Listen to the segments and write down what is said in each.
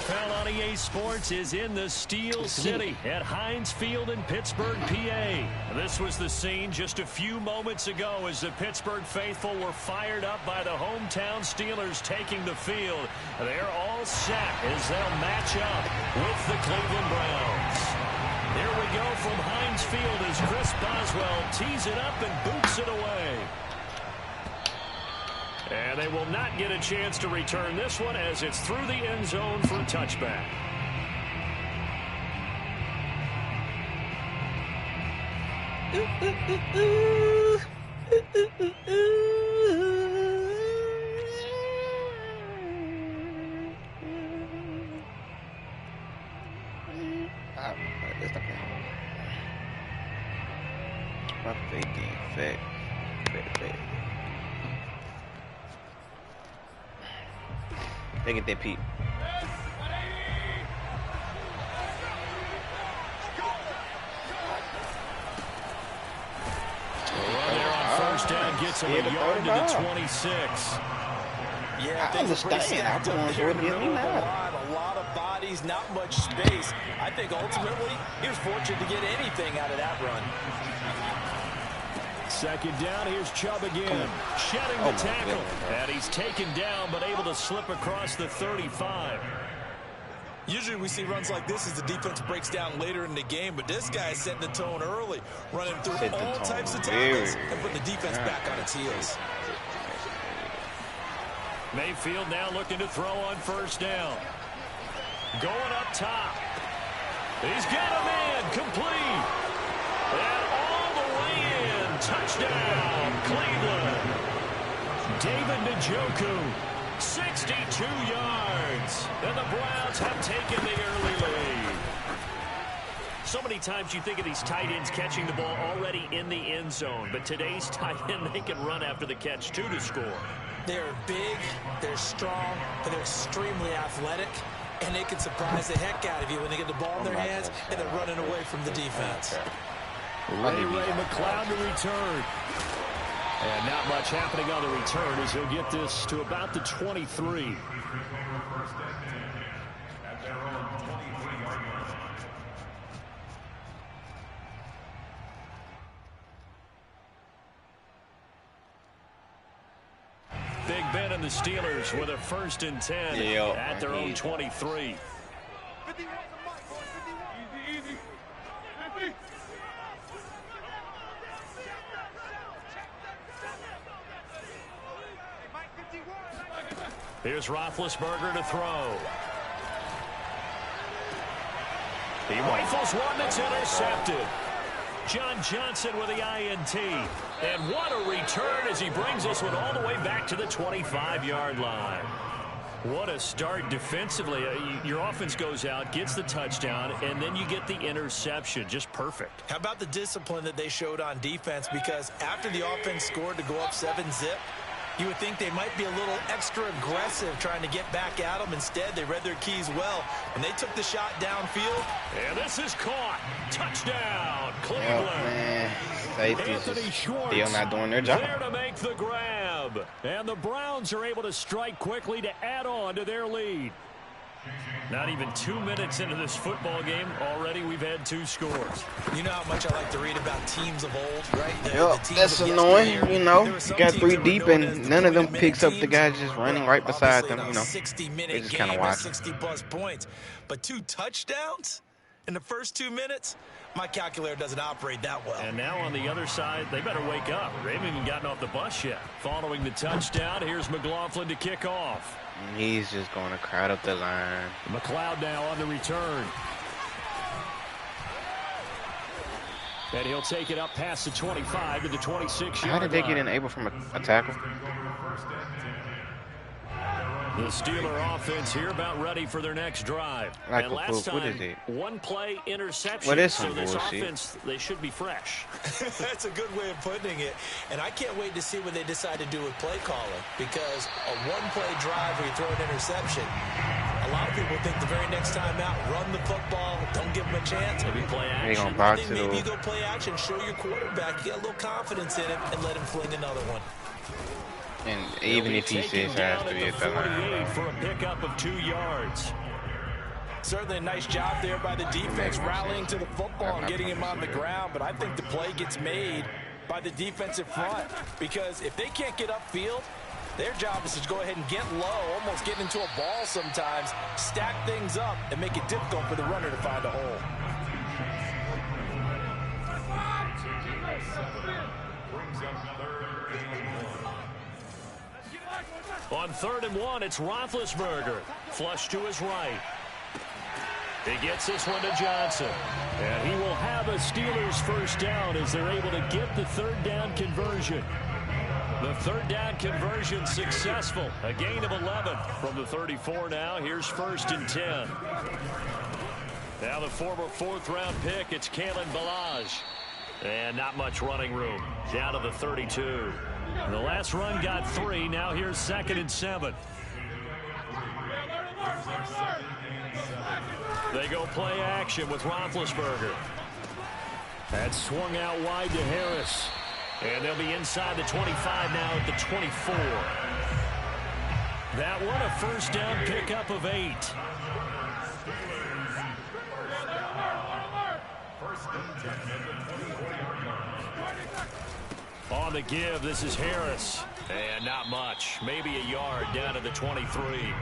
NFL on EA Sports is in the Steel City at Heinz Field in Pittsburgh, PA. This was the scene just a few moments ago as the Pittsburgh faithful were fired up by the hometown Steelers taking the field. They're all set as they'll match up with the Cleveland Browns. Here we go from Heinz Field as Chris Boswell tees it up and boots it away. And they will not get a chance to return this one as it's through the end zone for a touchback. They get that Pete. There on first down gets him a yard to the 26. Yeah, I understand. I don't want to get me mad. A lot of bodies, not much space. I think ultimately he was fortunate to get anything out of that run. Second down, here's Chubb again, shedding the tackle. And he's taken down, but able to slip across the 35. Usually we see runs like this as the defense breaks down later in the game, but this guy is setting the tone early, running through all types of tackles and putting the defense back on its heels. Mayfield now looking to throw on first down. Going up top. He's got a man complete. And all the way in. Touchdown, Cleveland. David Njoku, 62 yards. And the Browns have taken the early lead. So many times you think of these tight ends catching the ball already in the end zone. But today's tight end, they can run after the catch, too, to score. They're big, they're strong, but they're extremely athletic. And they can surprise the heck out of you when they get the ball in their hands and they're running away from the defense. Ray McLeod to return. And not much happening on the return as he'll get this to about the 23. Big Ben and the Steelers with a 1st and 10 at their own 23. Here's Roethlisberger to throw. He rifles one that's intercepted. John Johnson with the INT. And what a return as he brings this one all the way back to the 25-yard line. What a start defensively. Your offense goes out, gets the touchdown, and then you get the interception. Just perfect. How about the discipline that they showed on defense? Because after the offense scored to go up 7-zip, you would think they might be a little extra aggressive trying to get back at them. Instead, they read their keys well, and they took the shot downfield. And this is caught. Touchdown, Cleveland. Oh, man. Safety's still not doing their job. There to make the grab. And the Browns are able to strike quickly to add on to their lead. Not even 2 minutes into this football game, already we've had 2 scores. You know how much I like to read about teams of old, right? That's annoying, you know. You got 3 deep and none of them picks up the guy just running right beside them, you know. 60-minute just kind of watch. 60-plus points. But 2 touchdowns in the first 2 minutes? My calculator doesn't operate that well. And now on the other side, they better wake up. They haven't even gotten off the bus yet. Following the touchdown, here's McLaughlin to kick off. He's just going to crowd up the line. McLeod now on the return. And he'll take it up past the 25 to the 26-yard line. How did they get enabled from a tackle? The Steeler offense here about ready for their next drive. Like and last time, what is it? 1-play interception. What is so this bullshit? offense, they should be fresh. That's a good way of putting it. And I can't wait to see what they decide to do with play calling. Because a 1-play drive where you throw an interception, a lot of people think the very next time out, run the football, don't give them a chance. Maybe play action. Gonna box it Maybe you go play action, show your quarterback, you get a little confidence in him, and let him fling another one. And even if he says has to be at the line. For a pickup of 2 yards. Certainly a nice job there by the defense rallying to the football and getting him on the ground, but I think the play gets made by the defensive front because if they can't get upfield, their job is to go ahead and get low, almost get into a ball sometimes, stack things up, and make it difficult for the runner to find a hole. On 3rd and 1, it's Roethlisberger. Flush to his right. He gets this one to Johnson. And he will have a Steelers first down as they're able to get the 3rd down conversion. The 3rd down conversion successful. A gain of 11 from the 34 now. Here's 1st and 10. Now the former 4th-round pick, it's Kalen Ballage. And not much running room. Down to the 32. The last run got 3. Now here's 2nd and 7. They go play action with Roethlisberger. That's swung out wide to Harris. And they'll be inside the 25 now at the 24. That one a first down pickup of 8. On the give, this is Harris. And not much. Maybe a yard down to the 23.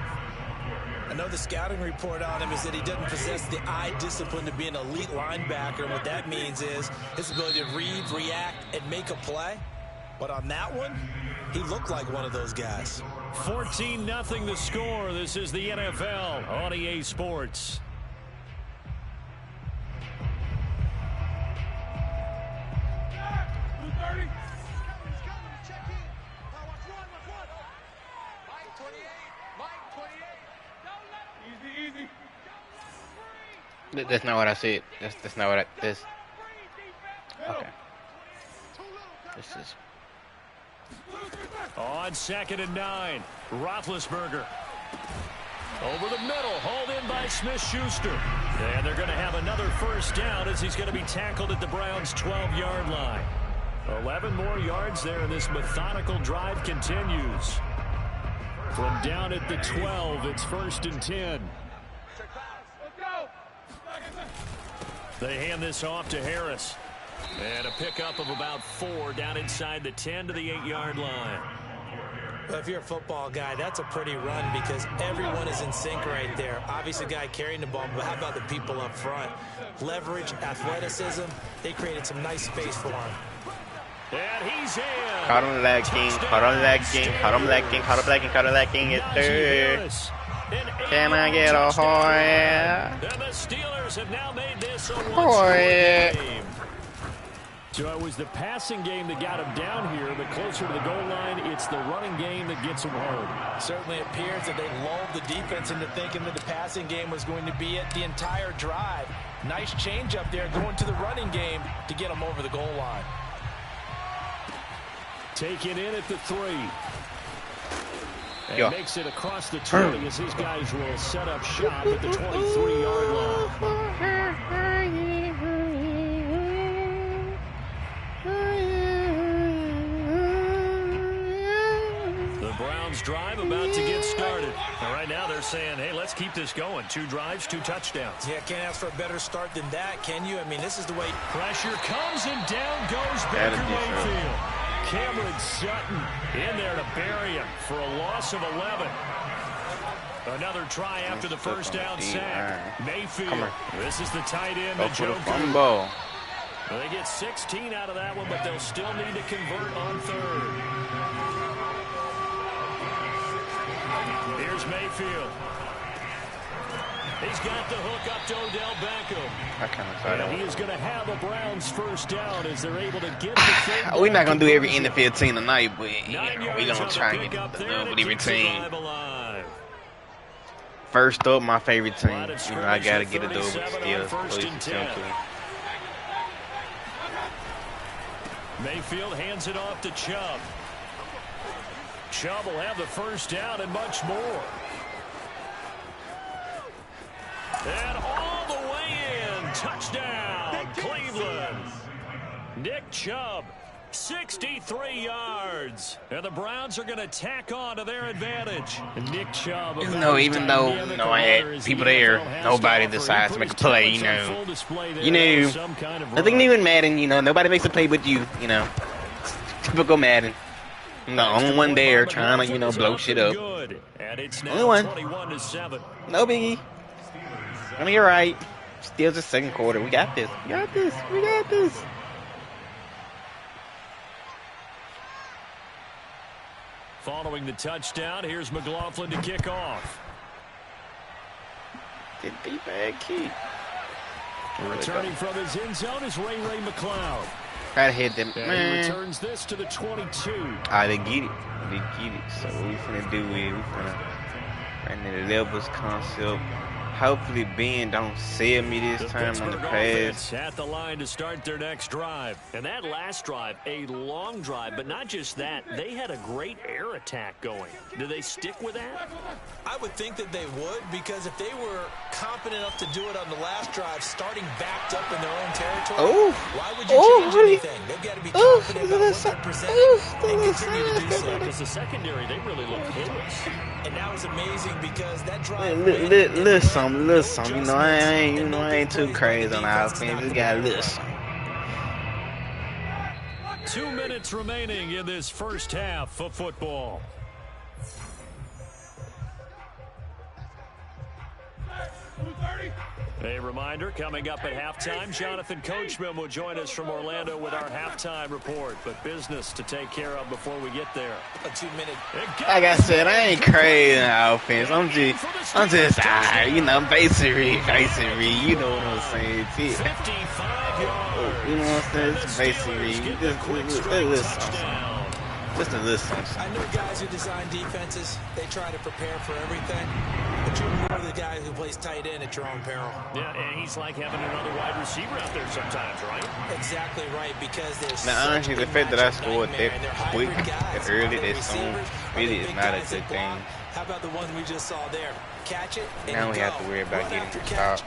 I know the scouting report on him is that he doesn't possess the eye discipline to be an elite linebacker. And what that means is his ability to read, react, and make a play. But on that one, he looked like one of those guys. 14-0 the score. This is the NFL on EA Sports. That's not what I said. That's not what I. This. Okay. This is. On 2nd and 9, Roethlisberger. Over the middle, hauled in by Smith-Schuster. And they're going to have another first down as he's going to be tackled at the Browns' 12-yard line. 11 more yards there, and this methodical drive continues. From down at the 12, it's 1st and 10. They hand this off to Harris. And a pickup of about 4 down inside the 10 to the 8-yard line. Well, if you're a football guy, that's a pretty run because everyone is in sync right there. Obviously, the guy carrying the ball, but how about the people up front? Leverage, athleticism, they created some nice space for him. And he's in. Caught him lacking, caught him lacking, caught him lacking, caught him lacking, caught him lacking. It's 3rd. Can I get a Hoya? And the Steelers have now made this a one-score game. So it was the passing game that got him down here, but closer to the goal line, it's the running game that gets him home. Certainly appears that they lulled the defense into thinking that the passing game was going to be it the entire drive. Nice change up there going to the running game to get him over the goal line. Taken in at the 3. And makes it across the 20 as his guys will set up shop at the 23-yard line. The Browns drive about to get started. And right now they're saying, hey, let's keep this going. 2 drives, 2 touchdowns. Yeah, can't ask for a better start than that, can you? I mean, this is the way. Pressure comes and down goes Baker Mayfield. Cameron Sutton in there to bury him for a loss of 11. Another try after the first down sack. Mayfield. This is the tight end, Njoku. Well, they get 16 out of that one, but they'll still need to convert on 3rd. Here's Mayfield. He's got the hook up to Odell Beckham. And he is going to have a Browns first down as they're able to get the third. We're not going to do every NFL team tonight, but we're going to try and get every team. First up, my favorite team. You know, I got to get a dub with still. Mayfield hands it off to Chubb. Chubb will have the first down and much more. And all the way in. Touchdown, Cleveland. Nick Chubb 63 yards. And the Browns are going to tack on to their advantage. Nick Chubb. Even though I had people there, nobody decides to make a play, Nothing new in Madden, nobody makes a play but you, Typical Madden. The only one there trying to, blow shit up. Only one. No biggie. You're right. Still the second quarter. We got this. We got this. We got this. Following the touchdown, here's McLaughlin to kick off. Did be bad key. Returning from his end zone is Ray McCloud. Try to hit them. And he returns this to the 22. They get it. They get it. So what we finna do is we finna run the levels concept. Hopefully Ben don't sell me this time on the pass. At the line to start their next drive. And that last drive, a long drive, but not just that. They had a great air attack going. Do they stick with that? I would think that they would, because if they were competent enough to do it on the last drive, starting backed up in their own territory, why would you change anything? They've got to be confident about what they're presenting and continue to do so. Because the secondary, they really look porous. And that was amazing because that drive... Listen, I ain't too crazy on the offense. We got a little something. 2 minutes remaining in this first half of football. A reminder, coming up at halftime, Jonathan Coachman will join us from Orlando with our halftime report. But business to take care of before we get there. A 2-minute. Like I said, I ain't crazy on offense. I'm just basic read. You know what I'm saying? 55 yards. You know what I'm saying? It's basic read. Just a little something. I know guys who design defenses, they try to prepare for everything. But you're more the guy who plays tight end at your own peril. Yeah, and he's like having another wide receiver out there sometimes, right? Exactly right, because there's now, honestly, the fact that I scored that quick, that early, that soon, really is not a good thing. How about the one we just saw there? Catch it, and now we have to worry about getting to stop.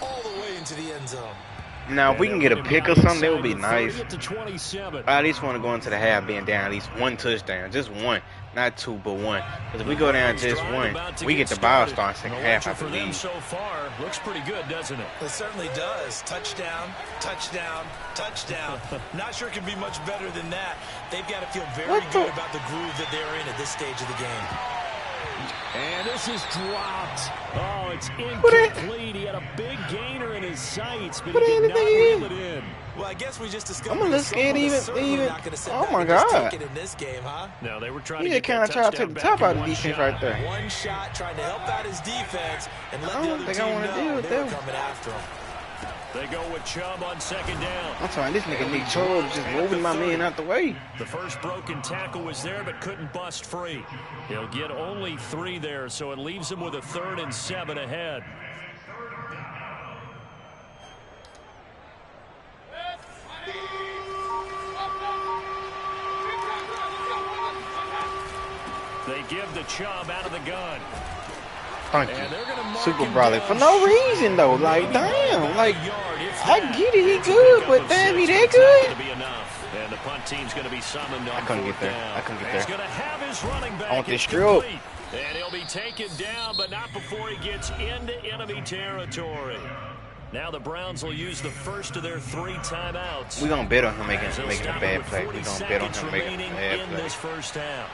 All the way into the end zone. Now, if we can get a pick or something, that would be nice. I at least want to go into the half being down at least one touchdown. Just one. Not two, but one. Because if we go down just one, we get the ball starting second half, I believe. So far, looks pretty good, doesn't it? It certainly does. Touchdown, touchdown, touchdown. Not sure it can be much better than that. They've got to feel very good about the groove that they're in at this stage of the game. And this is dropped. Oh, it's incomplete. He had a big gainer in his sights, but he did not reel it in. Well, I guess we just discovered. I'm a little scared even. Oh my God! In this game, huh? No, they were trying to kind of try to take the top out of the defense right there. One shot, trying to help out his defense and let the other team know they were coming after him. They go with Chubb on second down. I'm telling this nigga Nick Chubb just moving my man out the way. The first broken tackle was there, but couldn't bust free. He'll get only 3 there, so it leaves him with a 3rd and 7 ahead. They give the Chubb out of the gun. Thank you. Super Brawler. For no reason, though. Like, damn. Like, I get it. He good, but damn, he that good? And the punt team's going to be summoned on I couldn't get there. He's going to have his running back. I want this stroke. And he'll be taken down, but not before he gets into enemy territory. Now the Browns will use the first of their 3 timeouts. We're going to bet on him making a bad play. We're going to bet on him making a bad play. This first half.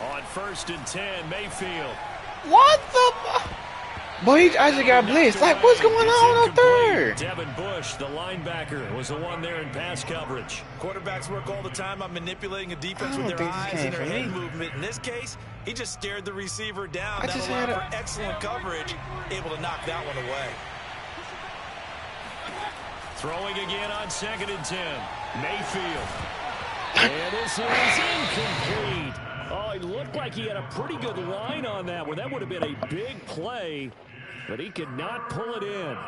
On 1st and 10, Mayfield. What the? Boy, I just got blitzed. Like, what's going on up there? Devin Bush, the linebacker, was the one there in pass coverage. Quarterbacks work all the time on manipulating a defense with their eyes and their head movement. In this case, he just stared the receiver down. That allowed for excellent coverage, able to knock that one away. Throwing again on 2nd and 10. Mayfield. And this is incomplete. Oh, it looked like he had a pretty good line on that one. That would have been a big play, but he could not pull it in.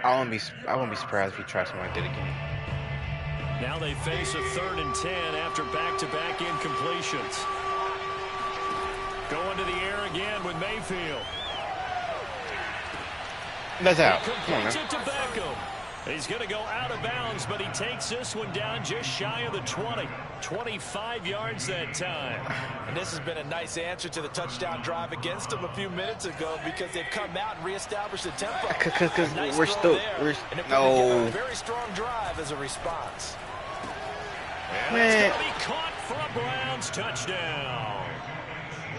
I won't be surprised if he tries something like that again. Now they face a 3rd and 10 after back-to-back incompletions. Going to the air again with Mayfield. That's out. Come on, man. It to Beckham. He's going to go out of bounds, but he takes this one down just shy of the 20. 25 yards that time. And this has been a nice answer to the touchdown drive against them a few minutes ago because they've come out and reestablished the tempo. Because nice we're still... a very strong drive as a response. And it's going to be caught for a Browns touchdown.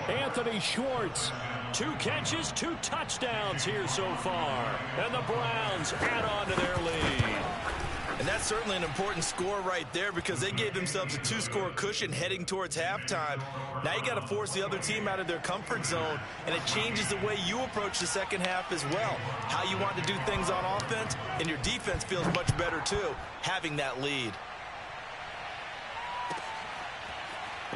Anthony Schwartz. 2 catches, 2 touchdowns here so far. And the Browns add on to their lead. And that's certainly an important score right there because they gave themselves a 2-score cushion heading towards halftime. Now you got to force the other team out of their comfort zone, and it changes the way you approach the second half as well. How you want to do things on offense, and your defense feels much better too, having that lead.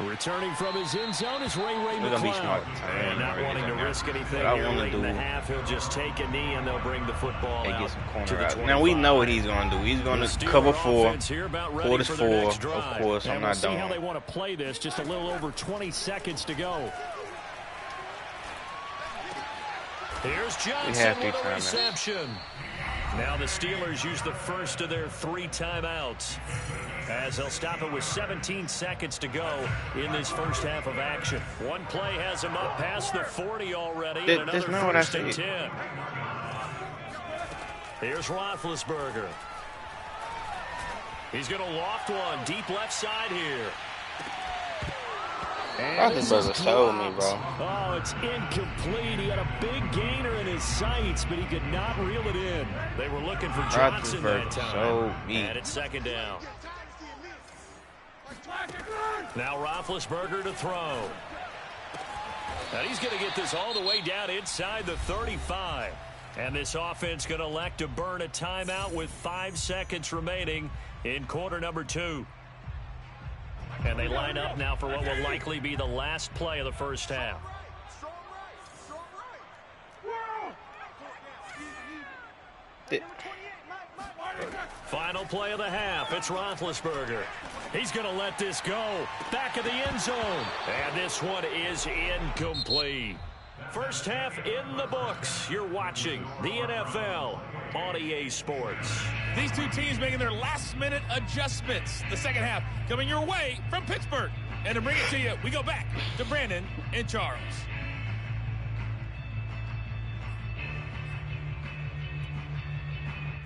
Returning from his end zone is Ray McCloud. And not wanting to risk anything here late in the half, he'll just take a knee and they'll bring the football out to the 25. Now we know what he's going to do. He's going to cover 4, quarters 4, of course. I'm not done. See how they want to play this. Just a little over 20 seconds to go. Here's Johnson with a reception. Now the Steelers use the first of their 3 timeouts as they'll stop it with 17 seconds to go in this first half of action. One play has him up past the 40 already. And another first and 10. Here's Roethlisberger. He's going to loft one deep left side here. Roethlisberger sold me, bro. Oh, it's incomplete. He had a big gainer in his sights, but he could not reel it in. They were looking for Johnson that time. And it's second down. Now Roethlisberger to throw. And he's going to get this all the way down inside the 35. And this offense going to elect to burn a timeout with 5 seconds remaining in quarter number 2. And they line up now for what will likely be the last play of the first half. Final play of the half. It's Roethlisberger. He's going to let this go. Back of the end zone. And this one is incomplete. First half in the books. You're watching the NFL on EA Sports. These two teams making their last-minute adjustments. The second half coming your way from Pittsburgh. And to bring it to you, we go back to Brandon and Charles.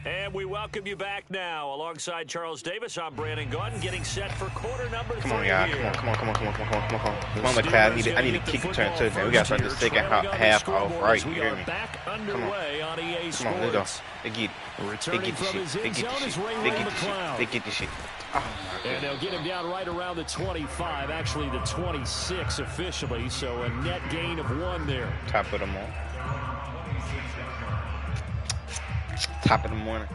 And we welcome you back now. Alongside Charles Davis, I'm Brandon Gaudin, getting set for quarter number 3. Come on, y'all. Come on. Come on, McCloud. I need to kick turn touchdown. We got to start the second half off right. You hear me? Back underway on EA Sports. Come on, let's go. They get this shit. They get this shit. Oh, and they'll get him down right around the 25, actually the 26 officially, so a net gain of 1 there. Top of the morning. Top of the morning.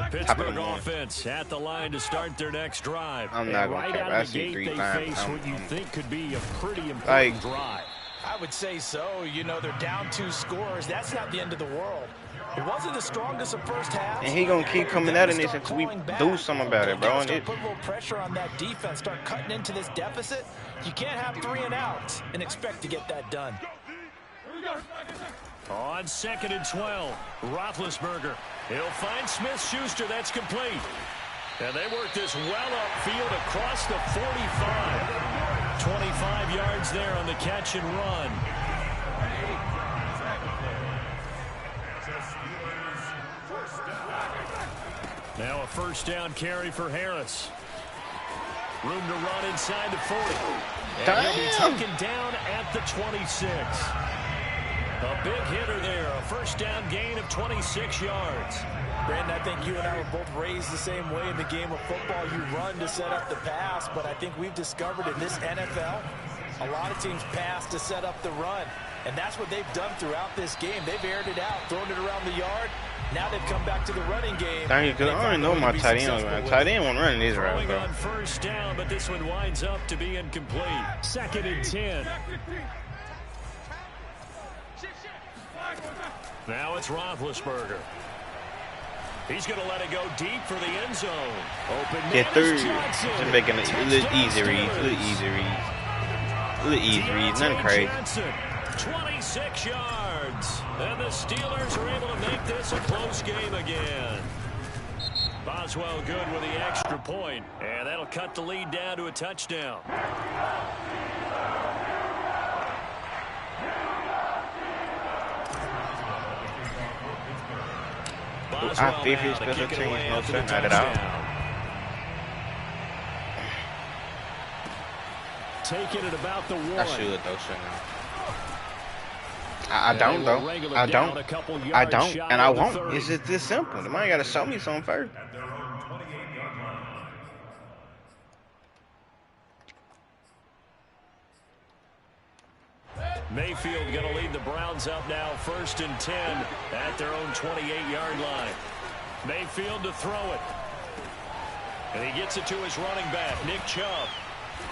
The Pittsburgh offense at the line to start their next drive. I'm not going to cap. I see 3 times. Face what you think could be a pretty important drive. I would say so. You know, they're down 2 scores. That's not the end of the world. It wasn't the strongest of first half. And he going to keep coming out in this until we do something about it, bro. Put a little pressure on that defense. Start cutting into this deficit. You can't have 3 and outs and expect to get that done. On 2nd and 12, Roethlisberger. He'll find Smith-Schuster. That's complete. And they work this well upfield across the 45. 25 yards there on the catch and run. Now a first down carry for Harris. Room to run inside the 40. And he'll be taken down at the 26. A big hitter there. A first down gain of 26 yards. Brandon, I think you and I were both raised the same way in the game of football. You run to set up the pass, but I think we've discovered in this NFL, a lot of teams pass to set up the run. And that's what they've done throughout this game. They've aired it out, thrown it around the yard. Now they've come back to the running game. I don't know my tight end, man. Tight end won't run this route, bro. On first down, but this one winds up to be incomplete. 2nd and 10. Now it's Roethlisberger. He's going to let it go deep for the end zone. Open get through. Just making it a little easy read. Nothing crazy. 26 yards. And the Steelers are able to make this a close game again. Boswell good with the extra point, and that'll cut the lead down to a touchdown. Our favorite special teams, no sir, not at all. Taking it about the 1. I should though, shouldn't I? I don't though. I don't, and I won't. It's just this simple. The man got to show me something first. Mayfield going to lead the Browns up now, 1st and 10 at their own 28-yard line. Mayfield to throw it. And he gets it to his running back, Nick Chubb.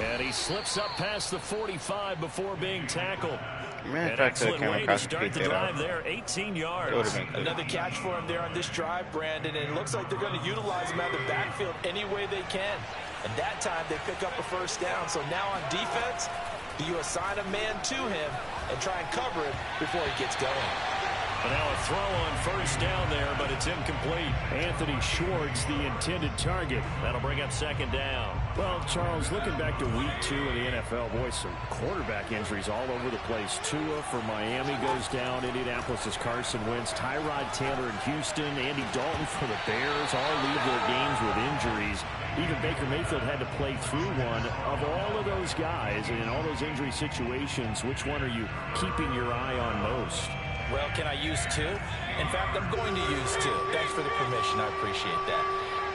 And he slips up past the 45 before being tackled. Man, an excellent way to start the drive there, 18 yards. Another catch for him there on this drive, Brandon, and it looks like they're going to utilize him out of the backfield any way they can. And that time they pick up a 1st down. So now on defense, do you assign a man to him and try and cover him before he gets going? And now a throw on 1st down there, but it's incomplete. Anthony Schwartz, the intended target. That'll bring up 2nd down. Well, Charles, looking back to week 2 of the NFL, boy, some quarterback injuries all over the place. Tua for Miami goes down. Indianapolis is Carson Wentz. Tyrod Taylor in Houston. Andy Dalton for the Bears all leave their games with injuries. Even Baker Mayfield had to play through one. Of all of those guys and in all those injury situations, which one are you keeping your eye on most? Well, can I use 2? In fact, I'm going to use 2. Thanks for the permission. I appreciate that.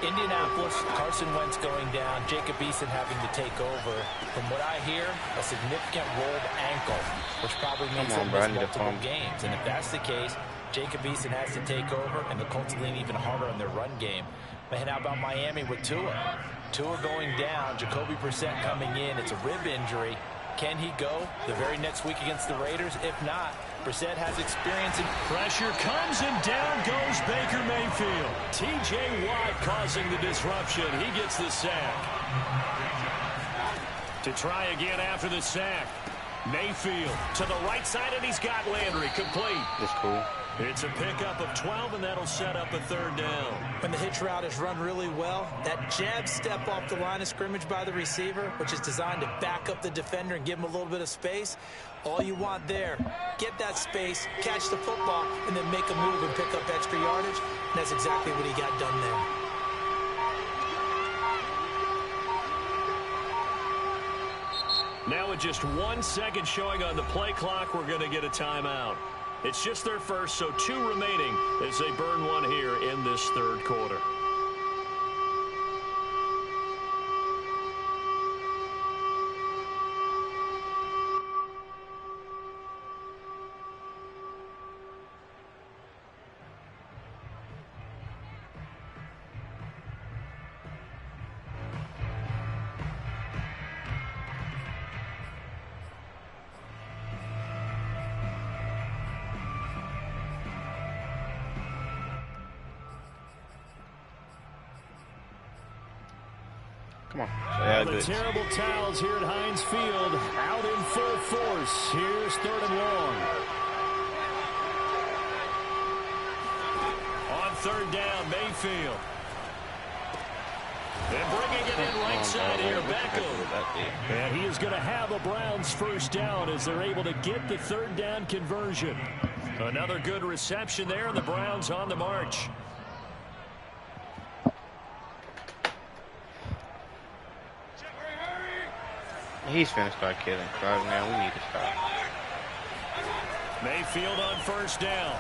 Indianapolis, Carson Wentz going down, Jacob Eason having to take over. From what I hear, a significant rolled ankle, which probably means he'll miss multiple games. And if that's the case, Jacob Eason has to take over, and the Colts lean even harder on their run game. Man, how about Miami with Tua? Tua going down, Jacoby Brissett coming in. It's a rib injury. Can he go the very next week against the Raiders? If not, Brissett has experience. Pressure comes, and down goes Baker Mayfield. T.J. Watt causing the disruption. He gets the sack. To try again after the sack. Mayfield to the right side, and he's got Landry complete. That's cool. It's a pickup of 12, and that'll set up a 3rd down. When the hitch route is run really well, that jab step off the line of scrimmage by the receiver, which is designed to back up the defender and give him a little bit of space, all you want there, get that space, catch the football, and then make a move and pick up extra yardage. And that's exactly what he got done there. Now with just 1 second showing on the play clock, we're going to get a timeout. It's just their first, so 2 remaining as they burn one here in this 3rd quarter. Come on. The terrible towels here at Heinz Field out in full force. Here's 3rd and long. On 3rd down, Mayfield. And bringing it in right side here, Beckham. And he is going to have a Browns 1st down as they're able to get the 3rd down conversion. Another good reception there, and the Browns on the march. He's finna start killing cars now. We need to stop. Mayfield on 1st down.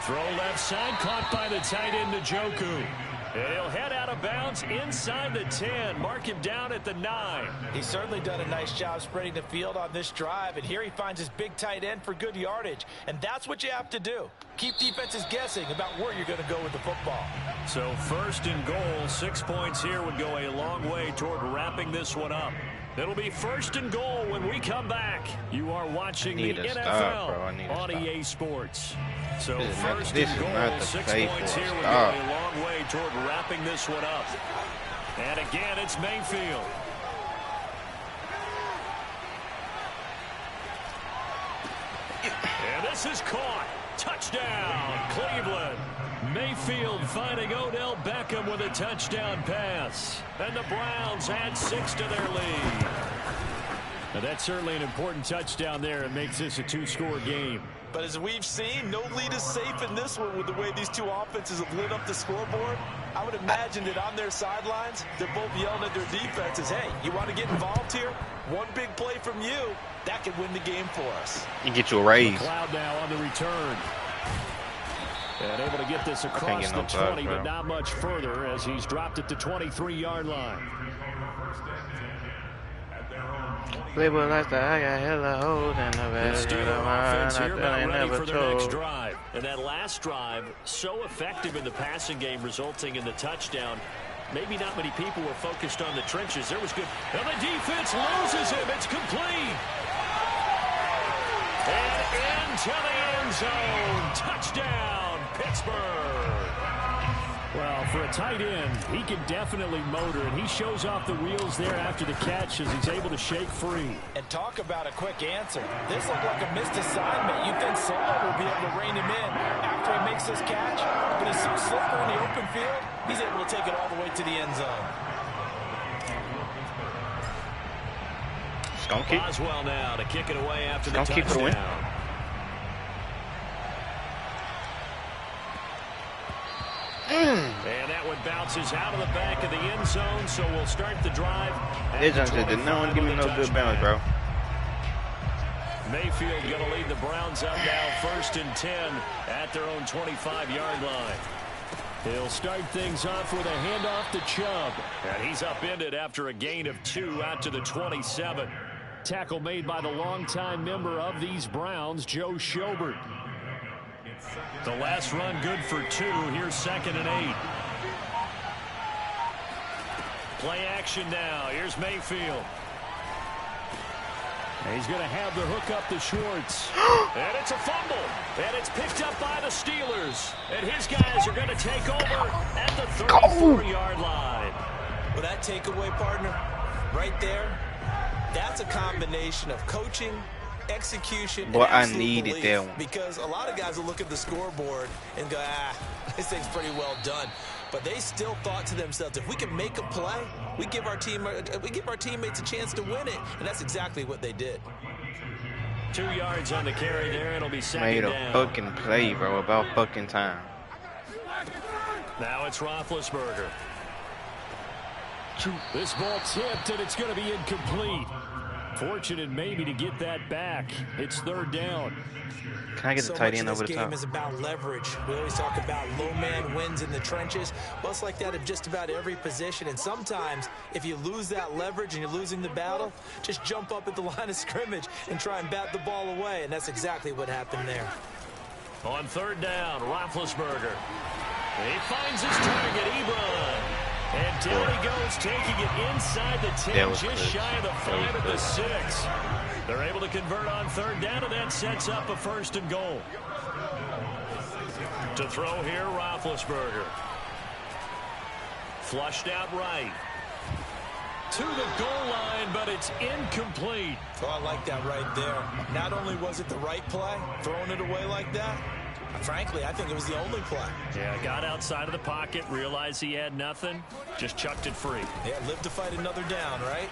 Throw left side, caught by the tight end Njoku. And he'll head out of bounds inside the 10. Mark him down at the 9. He's certainly done a nice job spreading the field on this drive. And here he finds his big tight end for good yardage. And that's what you have to do. Keep defenses guessing about where you're going to go with the football. So 1st and goal, 6 points here would go a long way toward wrapping this one up. It'll be 1st and goal when we come back. You are watching the NFL on EA Sports. So 1st and goal, 6 points here would go a long way toward wrapping this one up. And again, it's Mayfield. And this is caught. Touchdown, Cleveland. Mayfield finding Odell Beckham with a touchdown pass. And the Browns add 6 to their lead. Now that's certainly an important touchdown there. It makes this a 2-score game. But as we've seen, no lead is safe in this one with the way these two offenses have lit up the scoreboard. I would imagine that on their sidelines, they're both yelling at their defenses, hey, you want to get involved here? One big play from you, that could win the game for us. You get your raise. McLeod now on the return. And able to get this across the 20, but not much further as he's dropped it to 23-yard line. Label like that, I got hella holes in the The Steelers offense here about ready for their next told. drive. And that last drive, so effective in the passing game, resulting in the touchdown. Maybe not many people were focused on the trenches. There was good. And the defense loses him. It's complete. And into the end zone. Touchdown, Pittsburgh. Well, for a tight end, he can definitely motor, and he shows off the wheels there after the catch as he's able to shake free. And talk about a quick answer. This looked like a missed assignment. You'd think Solo would be able to rein him in after he makes this catch, but he's so slippery in the open field, he's able to take it all the way to the end zone. Skunky. Boswell now to kick it away after the Skunky for the win. touchdown. And that one bounces out of the back of the end zone, so we'll start the drive. Did no one give me no good balance, bro. Mayfield going to lead the Browns up now, 1st and 10 at their own 25-yard line. He'll start things off with a handoff to Chubb. And he's upended after a gain of 2 out to the 27. Tackle made by the longtime member of these Browns, Joe Schobert. The last run good for 2. Here's 2nd and 8. Play action now. Here's Mayfield. And he's going to have the hook up to Schwartz. And it's a fumble. And it's picked up by the Steelers. And his guys are going to take over at the 34-yard line. Well, that takeaway, partner, right there, that's a combination of coaching, execution, Boy, and I absolute needed belief. that one. Because a lot of guys will look at the scoreboard and go, this thing's pretty well done. But they still thought to themselves, if we can make a play, we give our teammates a chance to win it. And that's exactly what they did. 2 yards on the carry there. It'll be 2nd Made a down. fucking play, bro. About fucking time. Now it's Roethlisberger. This ball tipped, and it's going to be incomplete. Fortunate maybe to get that back. It's 3rd down. Can I get the tight end over the This top? game is about leverage. We always talk about low man wins in the trenches. Well, it's like that of just about every position. And sometimes, if you lose that leverage and you're losing the battle, just jump up at the line of scrimmage and try and bat the ball away. And that's exactly what happened there. On 3rd down, Roethlisberger. He finds his target, Ebron. And down he goes, taking it inside the 10, just shy of the 5 at the 6. They're able to convert on 3rd down, and that sets up a 1st and goal. To throw here, Roethlisberger. Flushed out right. To the goal line, but it's incomplete. Oh, I like that right there. Not only was it the right play, throwing it away like that, frankly, I think it was the only play. Yeah, got outside of the pocket, realized he had nothing, just chucked it free. Yeah, live to fight another down, right?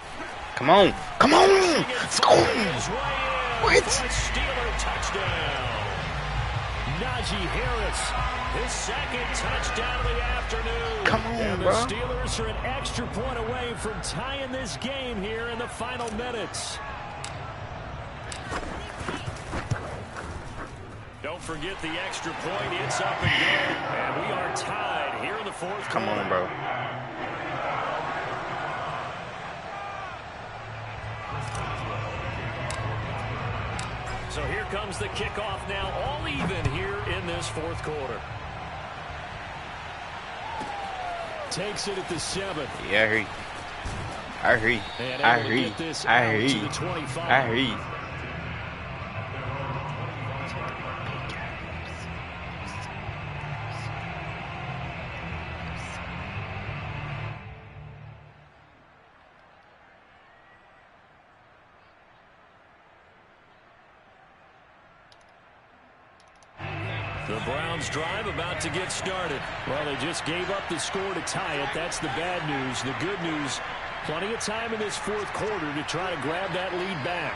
Come on. Come on. Let's go. What? For a Steeler touchdown. Najee Harris, His 2nd touchdown of the afternoon. Come on, and the bro. Steelers are an extra point away from tying this game here in the final minutes. Don't forget the extra point. It's up and good. And we are tied here in the 4th quarter. Come on, bro. So here comes the kickoff now, all even here in this 4th quarter. Takes it at the 7. Yeah, I hear you. I hear you. And I able to hear you. get this I out hear to you. the 25. I hear you. The Browns drive about to get started. Well, they just gave up the score to tie it. That's the bad news. The good news, plenty of time in this fourth quarter to try to grab that lead back.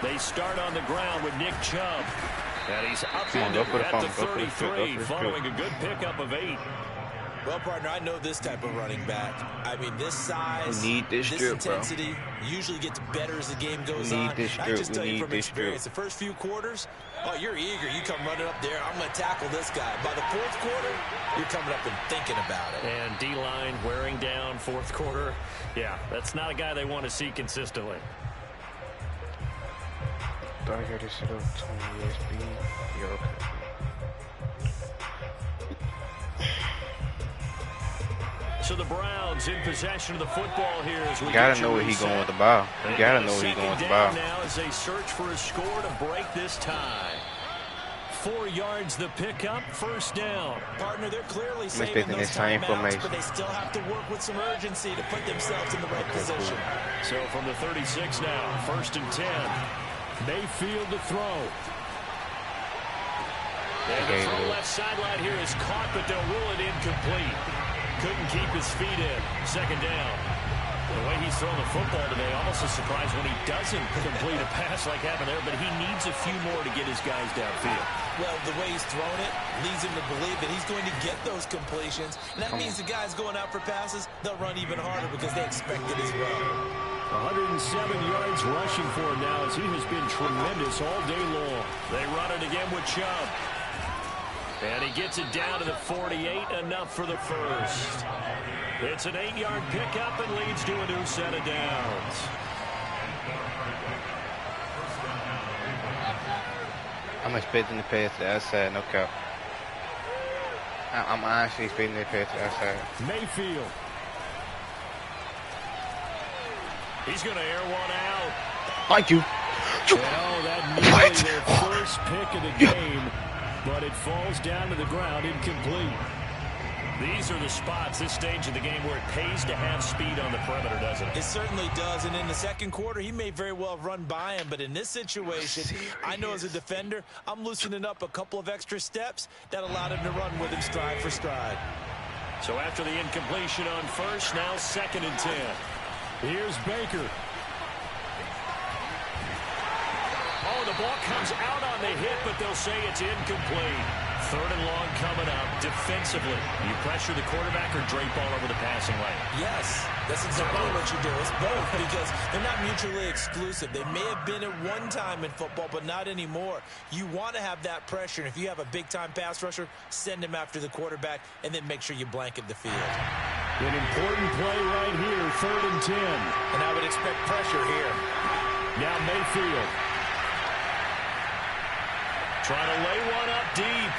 They start on the ground with Nick Chubb. And he's upended at the 33 following a good pickup of 8. Well, partner, I know this type of running back. I mean, this size, this intensity usually gets better as the game goes on. I just tell you from experience, the first few quarters, oh, you're eager. You come running up there. I'm going to tackle this guy. By the fourth quarter, you're coming up and thinking about it. And D-line wearing down fourth quarter. Yeah, that's not a guy they want to see consistently. I got this shit up 20 USB. Yeah, okay. So the Browns in possession of the football here. As we gotta know where he's going with the ball. You gotta know where he's going with the ball. Now as they search for a score to break this tie. 4 yards the pickup, first down. Partner, they're clearly saving those timeouts, but they still have to work with some urgency to put themselves in the right position. So from the 36 now, first and 10. Mayfield to throw. And the throw left sideline here is caught, but they'll rule it incomplete. Couldn't keep his feet in. Second down. The way he's throwing the football today, almost a surprise when he doesn't complete a pass like happened there, but he needs a few more to get his guys downfield. Well, the way he's thrown it leads him to believe that he's going to get those completions. And that means the guys going out for passes, they'll run even harder because they expect it as well. 107 yards rushing for him now as he has been tremendous all day long. They run it again with Chubb. And he gets it down to the 48, enough for the first. It's an 8-yard pickup and leads to a new set of downs. I'm expecting to pass the outside, no cap. I'm honestly expecting to pass the outside. Mayfield. He's going to air one out. Thank you. Well, that nearly their first pick of the game, but it falls down to the ground incomplete. These are the spots, this stage of the game, where it pays to have speed on the perimeter, doesn't it? It certainly does, and in the second quarter, he may very well run by him, but in this situation, I know as a defender, I'm loosening up a couple of extra steps that allowed him to run with him stride for stride. So after the incompletion on first, now second and 10. Here's Baker. Oh, the ball comes out on the hit, but they'll say it's incomplete. Third and long coming up. Defensively, you pressure the quarterback or drape all over the passing lane? Yes, that's exactly what you do. It's both because they're not mutually exclusive. They may have been at one time in football, but not anymore. You want to have that pressure, and if you have a big-time pass rusher, send him after the quarterback, and then make sure you blanket the field. An important play right here, third and 10. And I would expect pressure here. Now Mayfield. Trying to lay one up deep.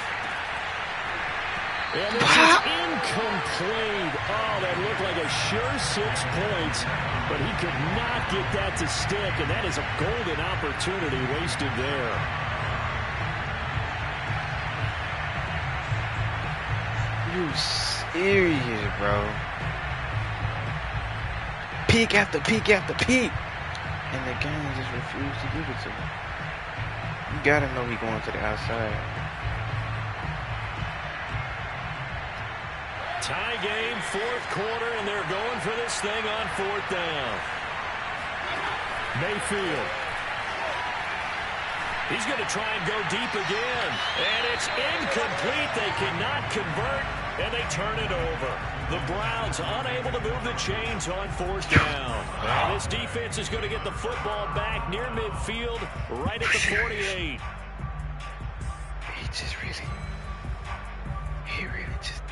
And this is incomplete. Oh, that looked like a sure 6 points, but he could not get that to stick, and that is a golden opportunity wasted there. You serious, bro? Peek after peek after peek, and the game just refused to give it to him. You gotta know he going to the outside. Tie game, fourth quarter, and they're going for this thing on fourth down. Mayfield. He's going to try and go deep again. And it's incomplete. They cannot convert, and they turn it over. The Browns unable to move the chains on fourth down. And this defense is going to get the football back near midfield, right at the 48. He really just...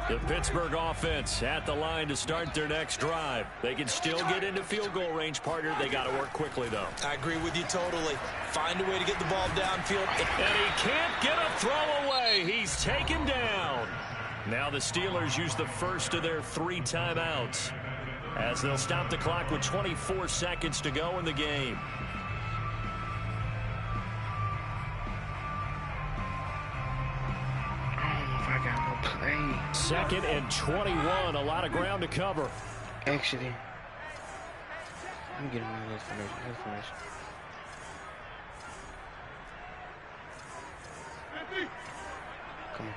The Pittsburgh offense at the line to start their next drive. They can still get into field goal range, partner. They got to work quickly, though. I agree with you totally. Find a way to get the ball downfield. And he can't get a throw away. He's taken down. Now the Steelers use the first of their 3 timeouts as they'll stop the clock with 24 seconds to go in the game. Second and 21. A lot of ground to cover. Actually, let me get him in this information. Come on.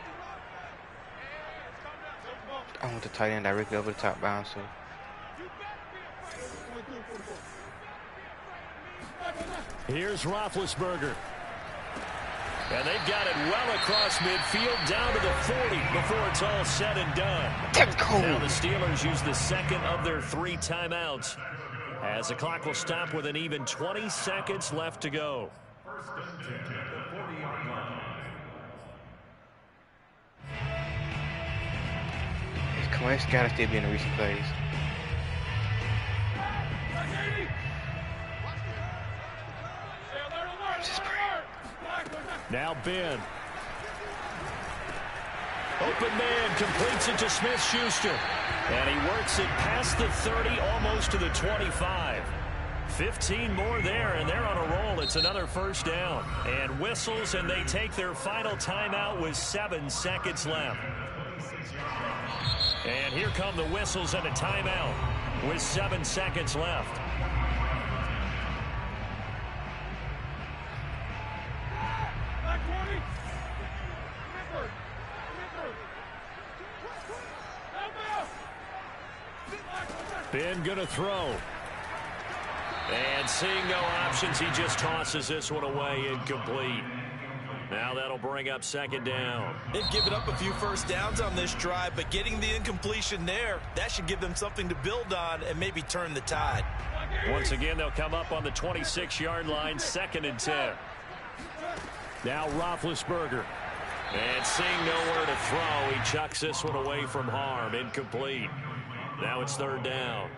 I want the tight end directly over the top bounce. So. Here's Roethlisberger. And they've got it well across midfield down to the 40 before it's all said and done. Now the Steelers use the second of their 3 timeouts as the clock will stop with an even 20 seconds left to go. Come on, it's gotta still be in the recent plays. Now Ben. Open man completes it to Smith-Schuster. And he works it past the 30, almost to the 25. 15 more there, and they're on a roll. It's another first down. And whistles, and they take their final timeout with 7 seconds left. And here come the whistles and a timeout with 7 seconds left. Ben gonna throw. And seeing no options, he just tosses this one away, incomplete. Now that'll bring up second down. They've given up a few first downs on this drive, but getting the incompletion there, that should give them something to build on and maybe turn the tide. Once again, they'll come up on the 26-yard line, 2nd and 10. Now Roethlisberger. And seeing nowhere to throw, he chucks this one away from harm, incomplete. Now it's 3rd down.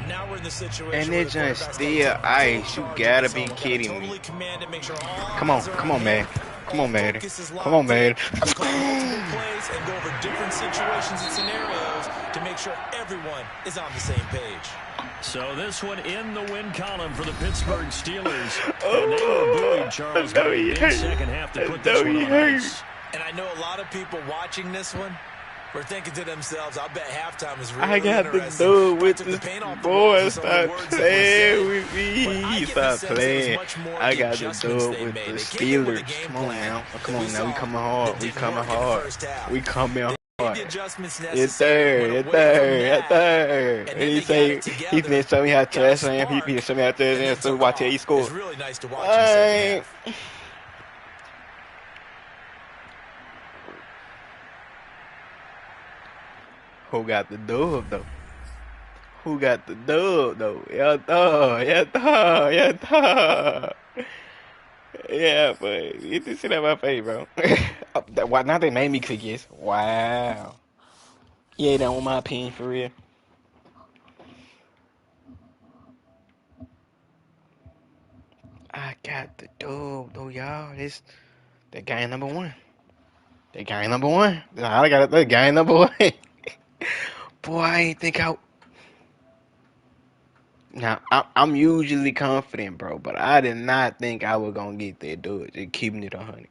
Now we're in the situation. And it's just still ice. You gotta be kidding me. Come on, man. Come on, man. Come on, man. Plays and go over different situations and scenarios to make sure everyone is on the same page. So this one in the win column for the Pittsburgh Steelers. And they were booing Charles Barkley in the second half to put this one on ice. And I know a lot of people watching this one were thinking to themselves, I bet halftime is really I got the dude with this boy. Stop playing with me. Stop playing. I got the dude with the Steelers. Come on now. Come on now. We coming hard. We coming hard. We coming hard. It's there. And he say he's been showing me how to trash him. He been showing me how to trash him. So watch it. He scored. It's really nice to watch him. Who got the dub though? Who got the dub though? Yeah, but get this shit out my face, bro. Why now they made me click yes? Wow. Yeah, that was my opinion for real. I got the dub though, y'all. This that game number 1. That game number 1. I got it. That game number 1. Boy, I ain't think I. Now I'm usually confident, bro, but I did not think I was gonna get that dude. Just keeping it 100.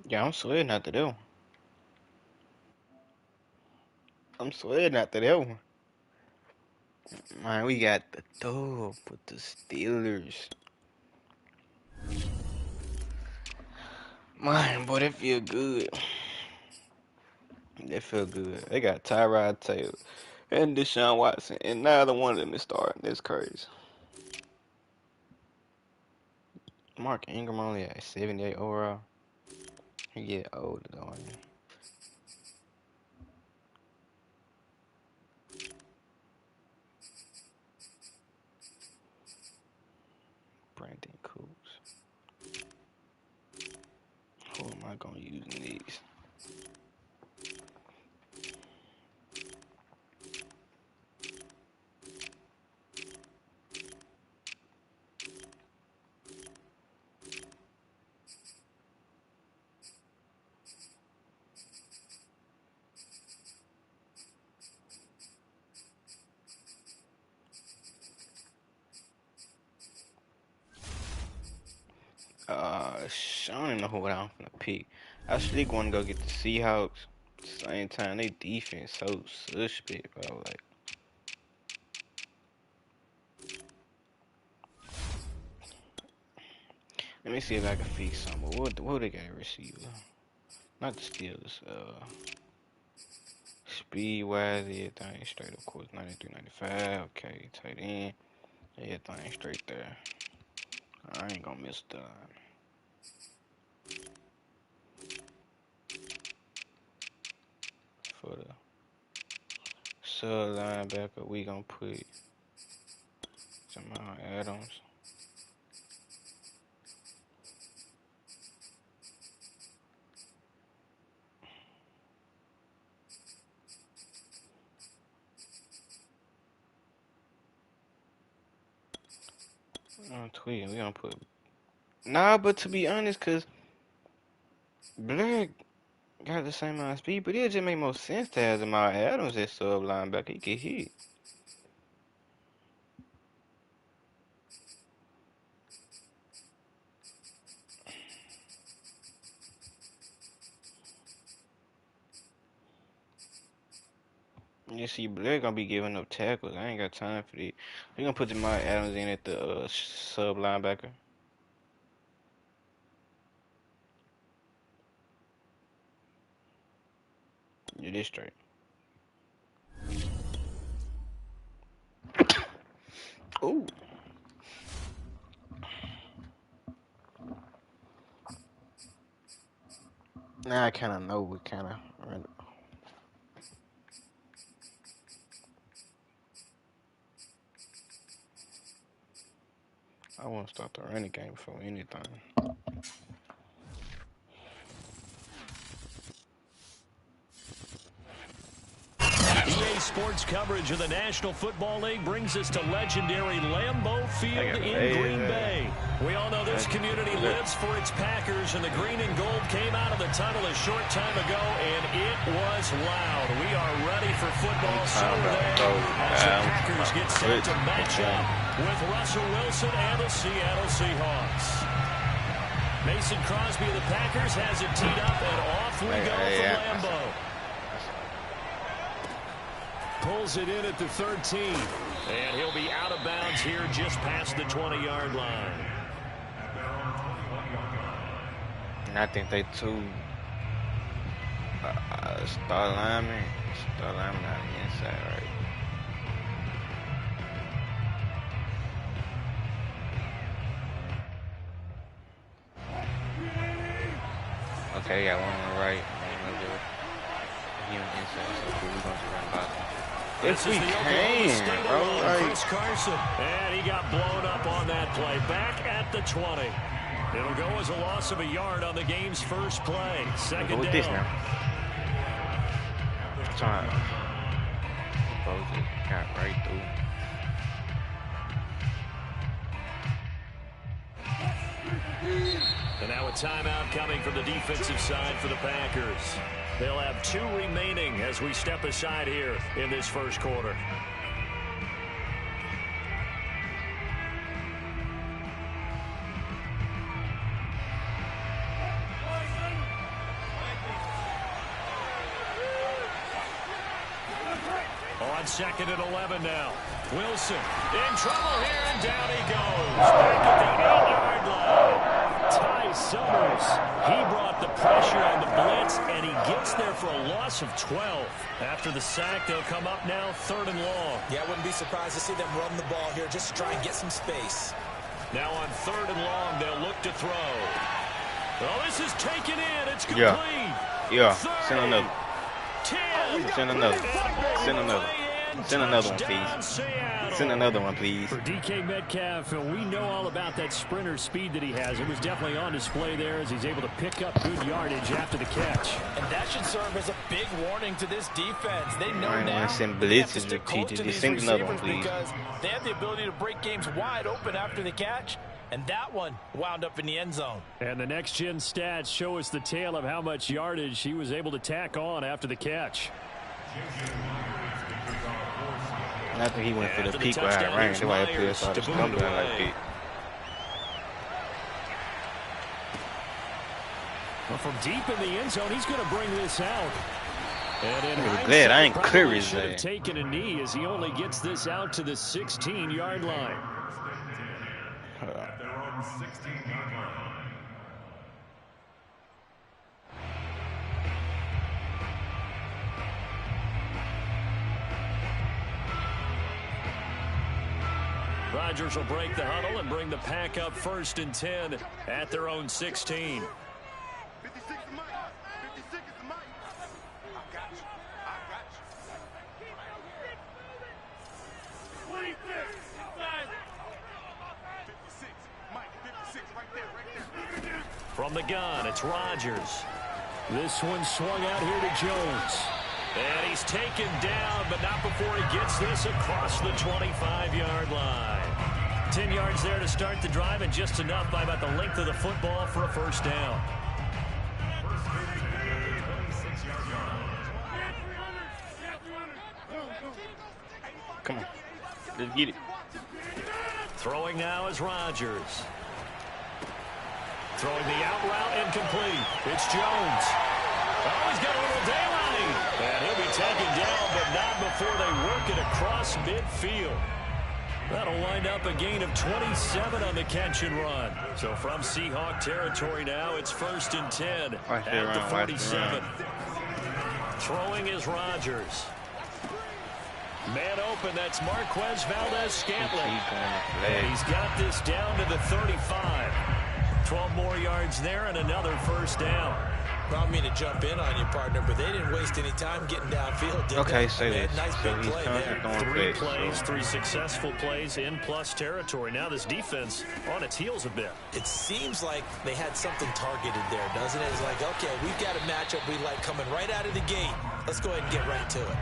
Yeah, I'm sweating after that one. I'm sweating after that one. Man, we got the dub with the Steelers. Man, boy, that feel good. That feel good. They got Tyrod Taylor and Deshaun Watson, and neither one of them is starting. That's crazy. Mark Ingram only at 78 overall. He get older though. Brandon Cooks. Who am I gonna use in these? I don't even know who I'm gonna pick. I actually want to go get the Seahawks. At the same time, they defense so suspect, bro. Like, let me see if I can fix something. What they got a receiver? Not the Steelers. Speed wise, everything straight. Of course, 93, 95. Okay, tight end. Everything straight there. I ain't gonna miss the line. For the sub linebacker, we gonna put Jamal Adams. I'm tweeting. We gonna put. Nah, but to be honest, cause Black got the same amount of speed, but it just make more sense to have Jamal Adams as sub linebacker. He can hit. You see, Black gonna be giving up tackles. I ain't got time for that. We gonna put Jamal Adams in at the sub linebacker. It is straight. Ooh. Now I kind of know what kind of. I want to start the running game before anything. EA Sports coverage of the National Football League brings us to legendary Lambeau Field in Green Bay. We all know this community lives for its Packers, and the green and gold came out of the tunnel a short time ago, and it was loud. We are ready for football Saturday as the Packers get set to match up with Russell Wilson and the Seattle Seahawks. Mason Crosby of the Packers has it teed up, and off we go from Lambeau. Pulls it in at the 13. And he'll be out of bounds here just past the 20-yard line. And I think they two star linemen on the inside, right? Okay, got one on the right. He on the inside, so we're going to run by. If we can, bro. Chris Carson. And he got blown up on that play. Back at the 20. It'll go as a loss of a yard on the game's first play. Second down. With this now. Trying to close it. Got right through. And now a timeout coming from the defensive side for the Packers. They'll have 2 remaining as we step aside here in this first quarter. On second and 11 now. Wilson in trouble here, and down he goes. Back at the 8-yard line. Ty Summers, he brought the pressure on the blitz, and he gets there for a loss of 12. After the sack, they'll come up now 3rd and long. Yeah, I wouldn't be surprised to see them run the ball here just to try and get some space. Now on 3rd and long, they'll look to throw. Well, this is taken in. It's complete. Yeah. Send another. 10. Send another. Send another. Send another one, please. Send another one, please. For DK Metcalf, we know all about that sprinter speed that he has. It was definitely on display there as he's able to pick up good yardage after the catch. And that should serve as a big warning to this defense. They know I now send they have to blitzes stick to close teach to it. these Send another one, receivers please. because they have the ability to break games wide open after the catch. And that one wound up in the end zone. And the next-gen stats show us the tale of how much yardage he was able to tack on after the catch. I think he went for the peak wide range. That's why I saw the stumbling like that. Well, from deep in the end zone, he's going to bring this out. And in glad I ain't clear his should have taken a knee as he only gets this out to the 16-yard line. Rodgers will break the huddle and bring the pack up 1st and 10 at their own 16. From the gun, it's Rodgers. This one swung out here to Jones. And he's taken down, but not before he gets this across the 25-yard line. 10 yards there to start the drive, and just enough by about the length of the football for a 1st down. Come on. Let's get it. Throwing now is Rodgers. Throwing the out route incomplete. It's Jones. Oh, he's got a little daylight. And he'll be taken down, but not before they work it across midfield. That'll wind up a gain of 27 on the catch and run. So from Seahawk territory now, it's 1st and 10 at the 47. Throwing is Rodgers. Man open, that's Marquez Valdes-Scantling. And he's got this down to the 35. 12 more yards there and another 1st down. I don't mean to jump in on you, partner, but they didn't waste any time getting downfield, did okay, they? say this. Nice so big he's play going there. 3 plays, 3 successful plays in plus territory. Now this defense on its heels a bit. It seems like they had something targeted there, doesn't it? It's like, okay, we've got a matchup we like coming right out of the gate. Let's go ahead and get right to it.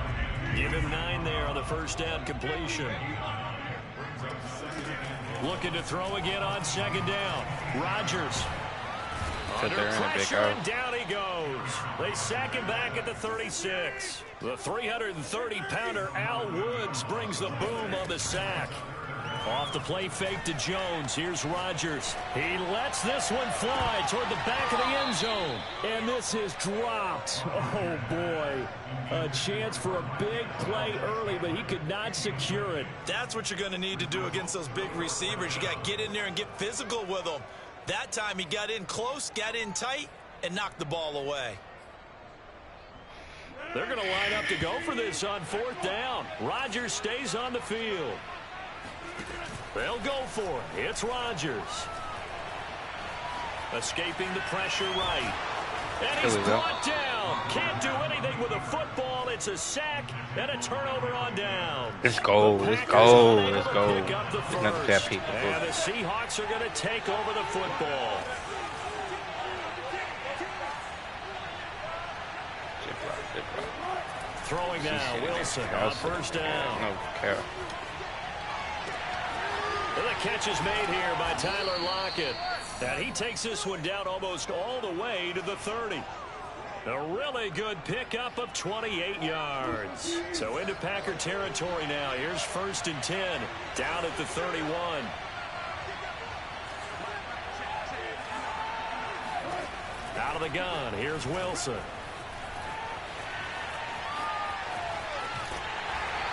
Give him 9 there on the 1st down completion. Looking to throw again on 2nd down. Rodgers. Under pressure, and down he goes. They sack him back at the 36. The 330-pounder Al Woods brings the boom on the sack. Off the play fake to Jones. Here's Rodgers. He lets this one fly toward the back of the end zone. And this is dropped. Oh, boy. A chance for a big play early, but he could not secure it. That's what you're going to need to do against those big receivers. You got to get in there and get physical with them. That time he got in close, got in tight, and knocked the ball away. They're going to line up to go for this on 4th down. Rodgers stays on the field. They'll go for it. It's Rodgers. Escaping the pressure right. And he's brought down. Can't do anything with a football. It's a sack and a turnover on down. Let's go. Let's go. Let's go. There's nothing that people do. And the Seahawks are going to take over the football. Throwing now, Wilson on 1st down. No care. And the catch is made here by Tyler Lockett. And he takes this one down almost all the way to the 30. A really good pickup of 28 yards. So into Packer territory now. Here's 1st and 10 down at the 31. Out of the gun, here's Wilson.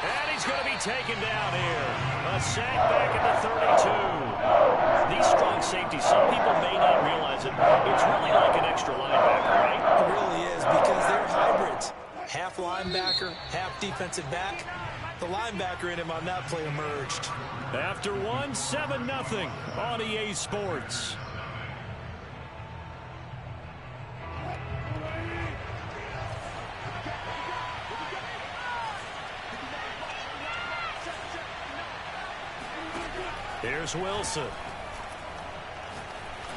And he's going to be taken down here. A sack back at the 32. These strong safeties, some people may not realize it. It's really like an extra linebacker, right? It really is, because they're hybrids. Half linebacker, half defensive back. The linebacker in him on that play emerged. After one, 7-0 on EA Sports. Here's Wilson.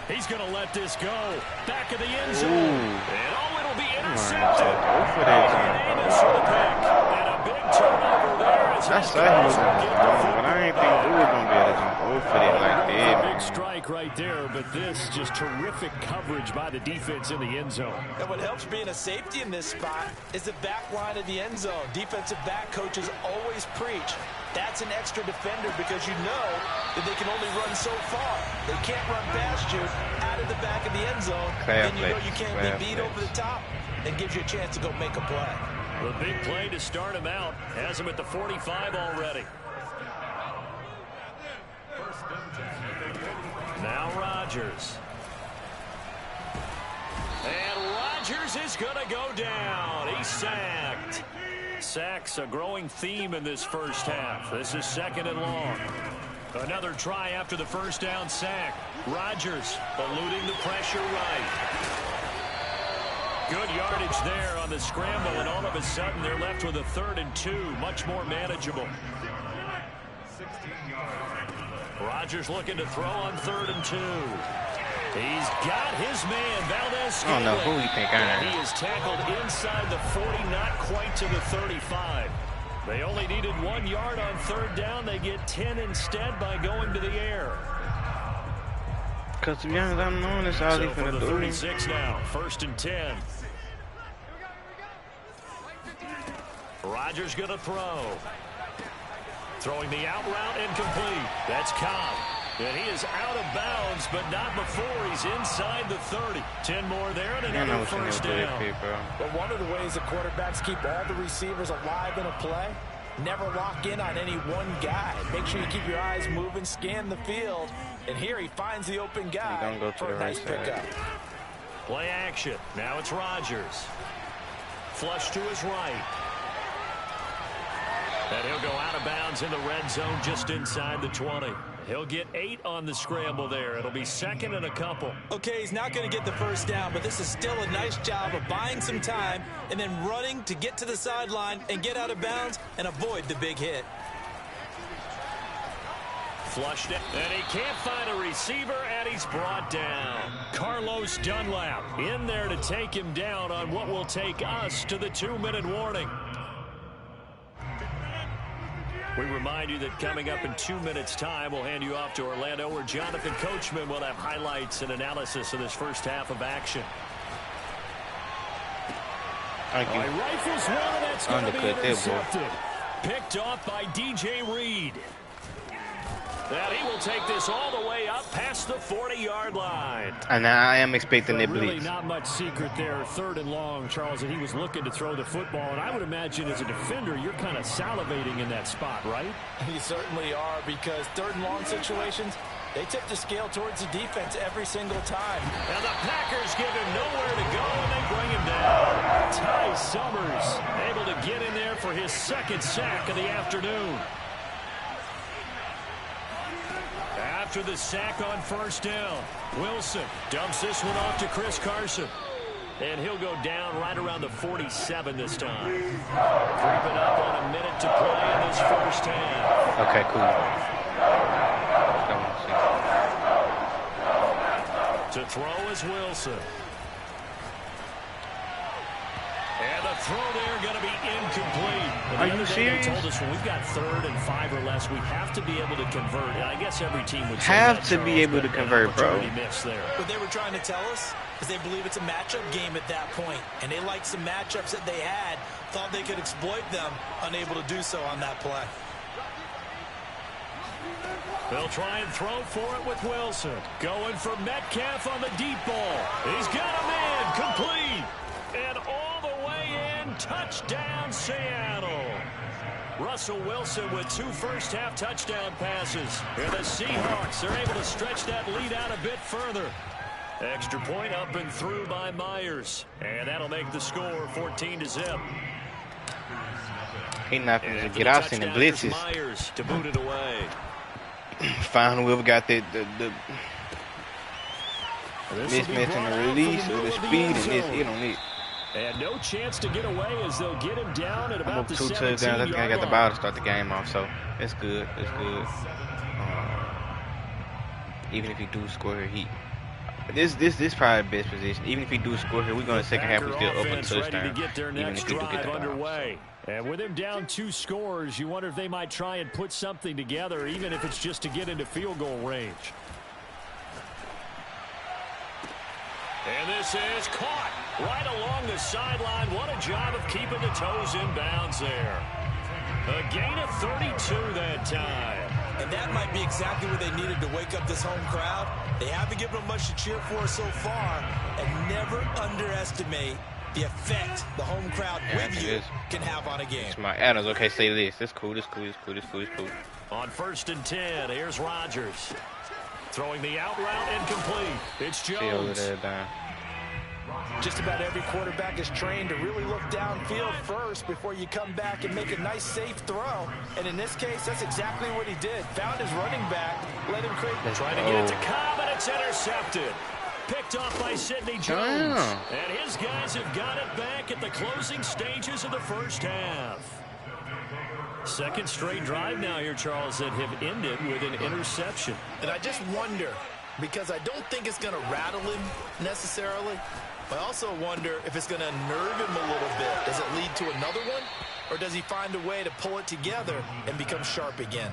He's going to let this go. Back of the end zone. And it'll be intercepted. And a big turnover there. I saw he was going to go, but I didn't think we were going to be able to go for it like that. Big strike right there, but this just terrific coverage by the defense in the end zone. And what helps being a safety in this spot is the back line of the end zone. Defensive back coaches always preach. That's an extra defender because you know that they can only run so far. They can't run past you. right at the back of the end zone, then you know you can't be beat over the top. It gives you a chance to go make a play. The big play to start him out has him at the 45 already. Now Rodgers. And Rodgers is going to go down. He's sacked. Sacks a growing theme in this first half. This is 2nd and long. Another try after the first down sack. Rodgers eluding the pressure right. Good yardage there on the scramble, and all of a sudden they're left with a 3rd and 2. Much more manageable. Rodgers looking to throw on 3rd and 2. He's got his man, Valdez. I don't know who you think I am. He is tackled inside the 40, not quite to the 35. They only needed 1 yard on 3rd down. They get 10 instead by going to the air. Because to be honest, I don't know this all he's going to do. 36 now, 1st and 10. Rodgers going to throw. Throwing the out route incomplete. That's Cobb. And he is out of bounds, but not before he's inside the 30. 10 more there and another first down. But one of the ways the quarterbacks keep all the receivers alive in a play, never lock in on any one guy. Make sure you keep your eyes moving, scan the field. And here he finds the open guy for a nice pickup. Play action. Now it's Rodgers. Flush to his right. And he'll go out of bounds in the red zone just inside the 20. He'll get 8 on the scramble there. It'll be 2nd and a couple. Okay, he's not going to get the first down, but this is still a nice job of buying some time and then running to get to the sideline and get out of bounds and avoid the big hit. Flushed it, and he can't find a receiver, and he's brought down. Carlos Dunlap in there to take him down on what will take us to the 2-minute warning. We remind you that coming up in 2 minutes' time, we'll hand you off to Orlando, where Jonathan Coachman will have highlights and analysis of this first half of action. Thank you. Rifles one, that's going to be intercepted. Picked off by DJ Reed. And he will take this all the way up past the 40-yard line. And I am expecting it really blitz. Not much secret there. 3rd and long, Charles, and he was looking to throw the football. And I would imagine as a defender, you're kind of salivating in that spot, right? You certainly are, because 3rd and long situations, they tip the scale towards the defense every single time. And the Packers give him nowhere to go, and they bring him down. Ty Summers able to get in there for his 2nd sack of the afternoon. After the sack on 1st down, Wilson dumps this one off to Chris Carson. And he'll go down right around the 47 this time. Creeping up on a minute to play in this first half. Okay, To cool. throw is Wilson. And the throw there going to be incomplete. Are you serious? They told us when we've got 3rd and 5 or less, we have to be able to convert. And I guess every team would say have that, to be able to convert, bro. What they were trying to tell us is they believe it's a matchup game at that point, and they liked some matchups that they had, thought they could exploit them, unable to do so on that play. They'll try and throw for it with Wilson. Going for Metcalf on the deep ball. He's got a man complete. And all the way in, touchdown Seattle. Russell Wilson with 2 first-half touchdown passes. And the Seahawks are able to stretch that lead out a bit further. Extra point up and through by Myers. And that'll make the score 14-0. He's not going to get out in the blitzes. Myers to boot it away. Find whoever got the mismatch in the release or the speed, and it on it. And no chance to get away as they'll get him down at about the 17-yard line. 2 touchdowns. I think I got the ball to start the game off, so it's good. It's good. Even if he do score here, this probably the best position. Even if he do score here, we're going to second half. We still up a touchdown. Even if he do get the ball. And with him down 2 scores, you wonder if they might try and put something together, even if it's just to get into field goal range. And this is caught right along the sideline. What a job of keeping the toes in bounds there. A gain of 32 that time. And that might be exactly what they needed to wake up this home crowd. They haven't given them much to cheer for so far, and never underestimate the effect the home crowd with you can have on a game. Smart. Adams, okay, say this. It's cool, it's cool, it's cool, it's cool, it's cool. On 1st and 10, here's Rodgers. Throwing the out route incomplete. It's Jones. Just about every quarterback is trained to really look downfield first before you come back and make a nice, safe throw. And in this case, that's exactly what he did. Found his running back, let him create. Trying to get it to Cobb, and it's intercepted. Picked off by Sidney Jones. And his guys have got it back at the closing stages of the first half. Second straight drive now here, Charles, that have ended with an interception. And I just wonder, because I don't think it's going to rattle him necessarily. I also wonder if it's going to nerve him a little bit. Does it lead to another one? Or does he find a way to pull it together and become sharp again?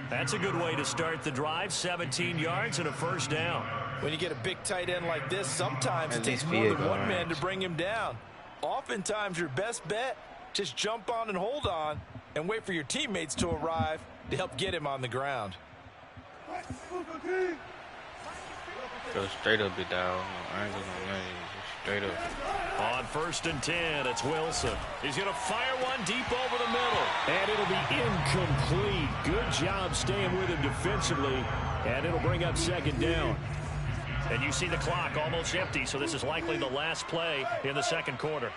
That's a good way to start the drive. 17 yards and a first down. When you get a big tight end like this, sometimes it takes more than one man to bring him down. Oftentimes, your best bet, just jump on and hold on and wait for your teammates to arrive to help get him on the ground. Go straight up, big dog. No angles, no nothing. Straight up. On 1st and 10, it's Wilson. He's going to fire one deep over the middle. And it'll be incomplete. Good job staying with him defensively. And it'll bring up 2nd down. And you see the clock almost empty, so this is likely the last play in the 2nd quarter.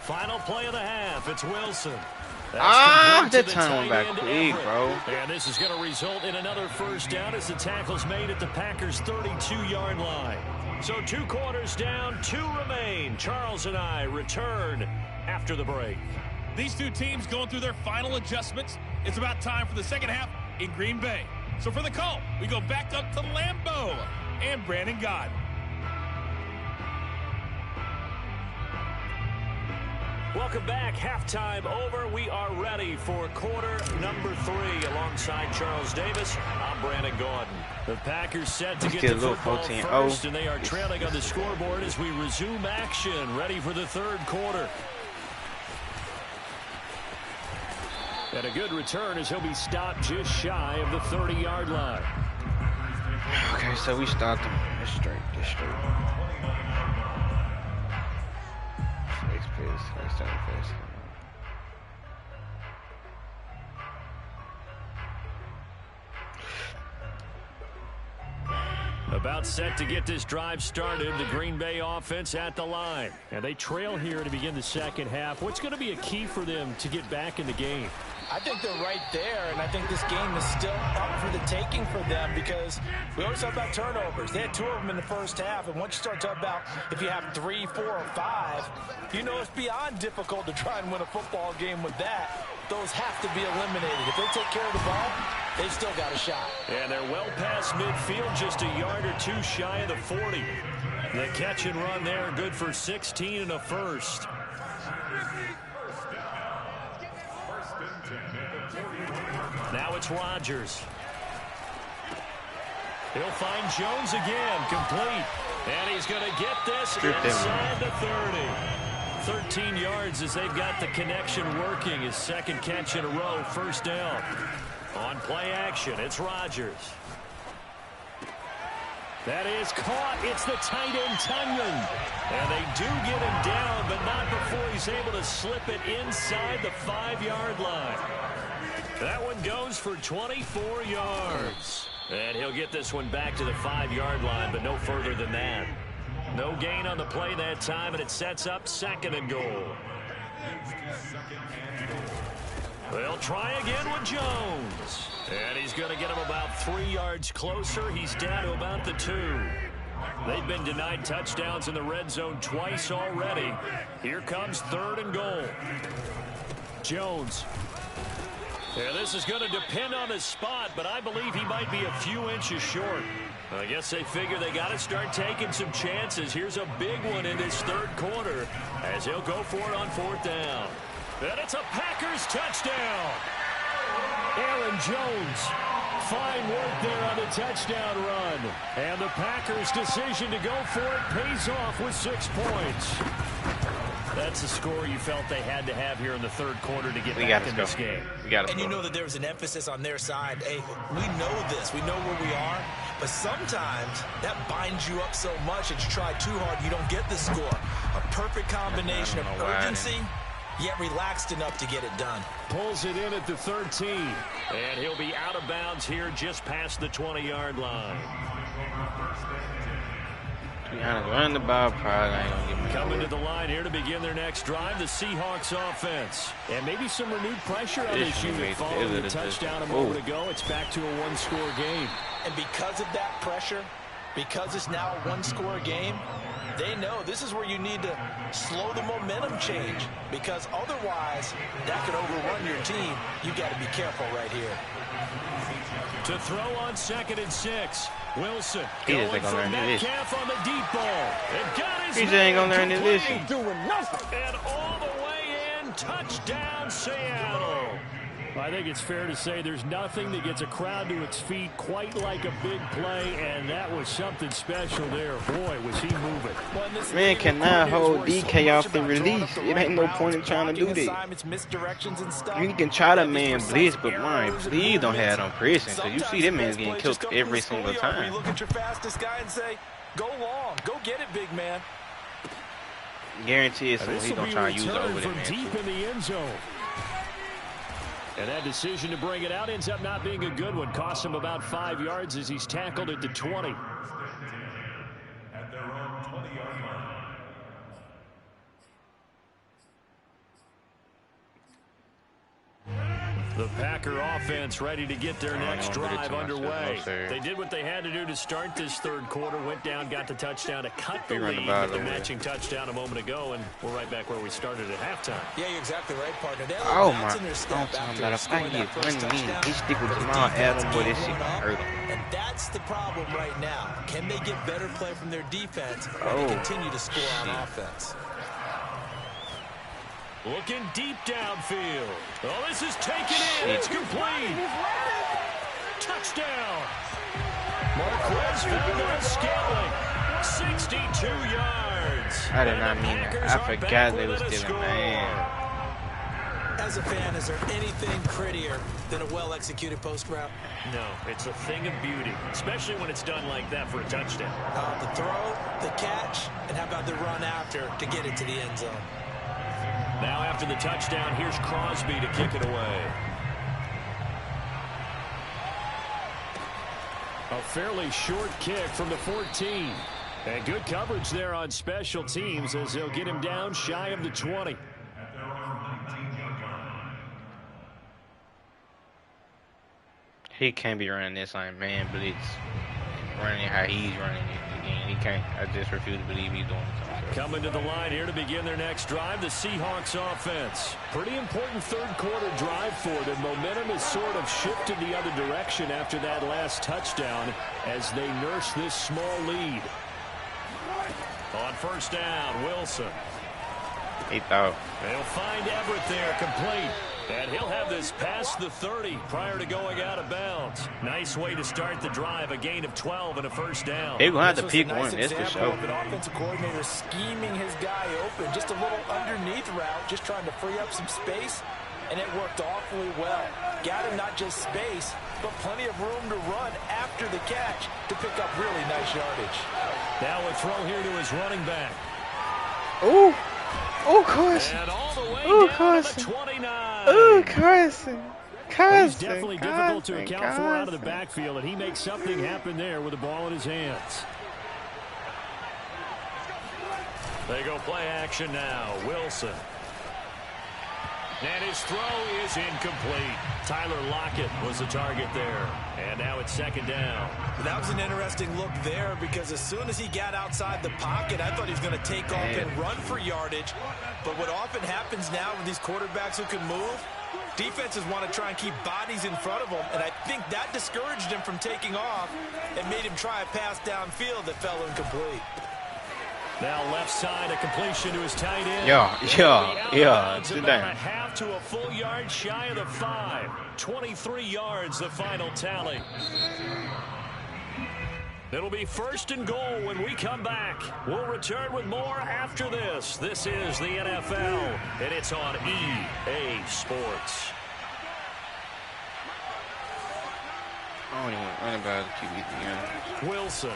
Final play of the half. It's Wilson. That time back quick, bro. And this is going to result in another first down as the tackle's made at the Packers' 32-yard line. So 2 quarters down, 2 remain. Charles and I return after the break. These two teams going through their final adjustments. It's about time for the second half in Green Bay. So for the call, we go back up to Lambeau and Brandon Gaudin. Welcome back. Halftime over. We are ready for quarter number 3 alongside Charles Davis. I'm Brandon Gaudin. The Packers set to get the football first, and they are trailing on the scoreboard as we resume action, ready for the 3rd quarter. And a good return as he'll be stopped just shy of the 30-yard line. Okay, so we stopped him. Just straight. About set to get this drive started, the Green Bay offense at the line. And they trail here to begin the second half. What's going to be a key for them to get back in the game? I think they're right there, and I think this game is still up for the taking for them because we always talk about turnovers. They had 2 of them in the first half, and once you start talking about if you have 3, 4, or 5, you know it's beyond difficult to try and win a football game with that. Those have to be eliminated. If they take care of the ball, they've still got a shot. And they're well past midfield, just a yard or 2 shy of the 40. The catch and run there, good for 16 and a first. Now it's Rodgers. He'll find Jones again, complete. And he's going to get this inside the 30. 13 yards as they've got the connection working. His 2nd catch in a row, first down. On play action, it's Rodgers. That is caught. It's the tight end, Tunyon. And they do get him down, but not before he's able to slip it inside the 5-yard line. That one goes for 24 yards. And he'll get this one back to the 5-yard line, but no further than that. No gain on the play that time, and it sets up 2nd and goal. They'll try again with Jones. And he's going to get him about 3 yards closer. He's down to about the 2. They've been denied touchdowns in the red zone twice already. Here comes 3rd and goal. Jones. Yeah, this is going to depend on his spot, but I believe he might be a few inches short. I guess they figure they got to start taking some chances. Here's a big one in this 3rd quarter as he'll go for it on 4th down. And it's a Packers touchdown. Aaron Jones. Fine work there on the touchdown run. And the Packers' decision to go for it pays off with 6 points. The that's the score you felt they had to have here in the third quarter to get back in this game. And you know that there was an emphasis on their side. Hey, we know this. We know where we are. But sometimes that binds you up so much that you try too hard, you don't get the score. A perfect combination of urgency, yet relaxed enough to get it done. Pulls it in at the 13. And he'll be out of bounds here just past the 20-yard line. Run the ball, probably ain't gonna get me. Coming to the line here to begin their next drive, the Seahawks offense. And maybe some renewed pressure on this unit following the touchdown a moment ago. It's back to a one-score game. And because of that pressure, because it's now a one-score game, they know this is where you need to slow the momentum change, because otherwise that could overrun your team. You got to be careful right here. To throw on 2nd and 6. Wilson going from Metcalf on the deep ball. And got his he ain't gonna learn this. And all the way in, touchdown Seattle. I think it's fair to say there's nothing that gets a crowd to its feet quite like a big play, and that was something special there. Boy, was he moving. Man cannot hold DK off the release. It ain't no point in trying to do that. You can try to man blitz, but man, please don't have it on pressing, because you see that man's getting killed every single time. Look at your fastest guy and say, go long, go get it, big man. Guarantee it's something he's going to try to use over there, man. Deep in the end zone. And that decision to bring it out ends up not being a good one. Costs him about 5 yards as he's tackled at the 20. The Packer offense ready to get their next drive underway. They did what they had to do to start this third quarter. Went down, got the touchdown to cut the lead with the matching touchdown a moment ago, and we're right back where we started at halftime. Yeah, you're exactly right, partner. Oh my! I'm talking about if I get running, he stick with Jamal Adams, boy, this shit hurt him. And that's the problem right now. Can they get better play from their defense and continue to score on offense? Looking deep downfield. Oh, this is taken in. It's complete. Touchdown. Marquez Valdes-Scantling. 62 yards. I did not mean that. I forgot they was stealing, man. As a fan, is there anything prettier than a well-executed post route? No, it's a thing of beauty, especially when it's done like that for a touchdown. The throw, the catch, and how about the run after to get it to the end zone? Now after the touchdown, here's Crosby to kick it away. A fairly short kick from the 14. And good coverage there on special teams as they'll get him down shy of the 20. He can't be running this like man blitz. Running how he's running it again. He can't. I just refuse to believe he's doing it. Coming to the line here to begin their next drive, the Seahawks offense. Pretty important third quarter drive for them. Momentum has sort of shifted the other direction after that last touchdown as they nurse this small lead. On first down, Wilson. He thought. They'll find Everett there, complete. And he'll have this past the 30 prior to going out of bounds. Nice way to start the drive. A gain of 12 and a first down. They're going to have to pick one. That's for sure. An offensive coordinator scheming his guy open. Just a little underneath route. Just trying to free up some space. And it worked awfully well. Got him not just space, but plenty of room to run after the catch to pick up really nice yardage. Now a throw here to his running back. Ooh. Oh, Carson. Oh, Carson. Oh, Carson. Well, he's definitely difficult to account for out of the backfield, and he makes something happen there with the ball in his hands. They go play action now. Wilson. And his throw is incomplete. Tyler Lockett was the target there. And now it's second down. That was an interesting look there because as soon as he got outside the pocket, I thought he was going to take off and run for yardage. But what often happens now with these quarterbacks who can move, defenses want to try and keep bodies in front of them. And I think that discouraged him from taking off and made him try a pass downfield that fell incomplete. Now left side, a completion to his tight end. Yeah. Sit down. A half to a full yard shy of the 5. 23 yards, the final tally. It'll be 1st and goal when we come back. We'll return with more after this. This is the NFL, and it's on EA Sports. I don't even about QB. Wilson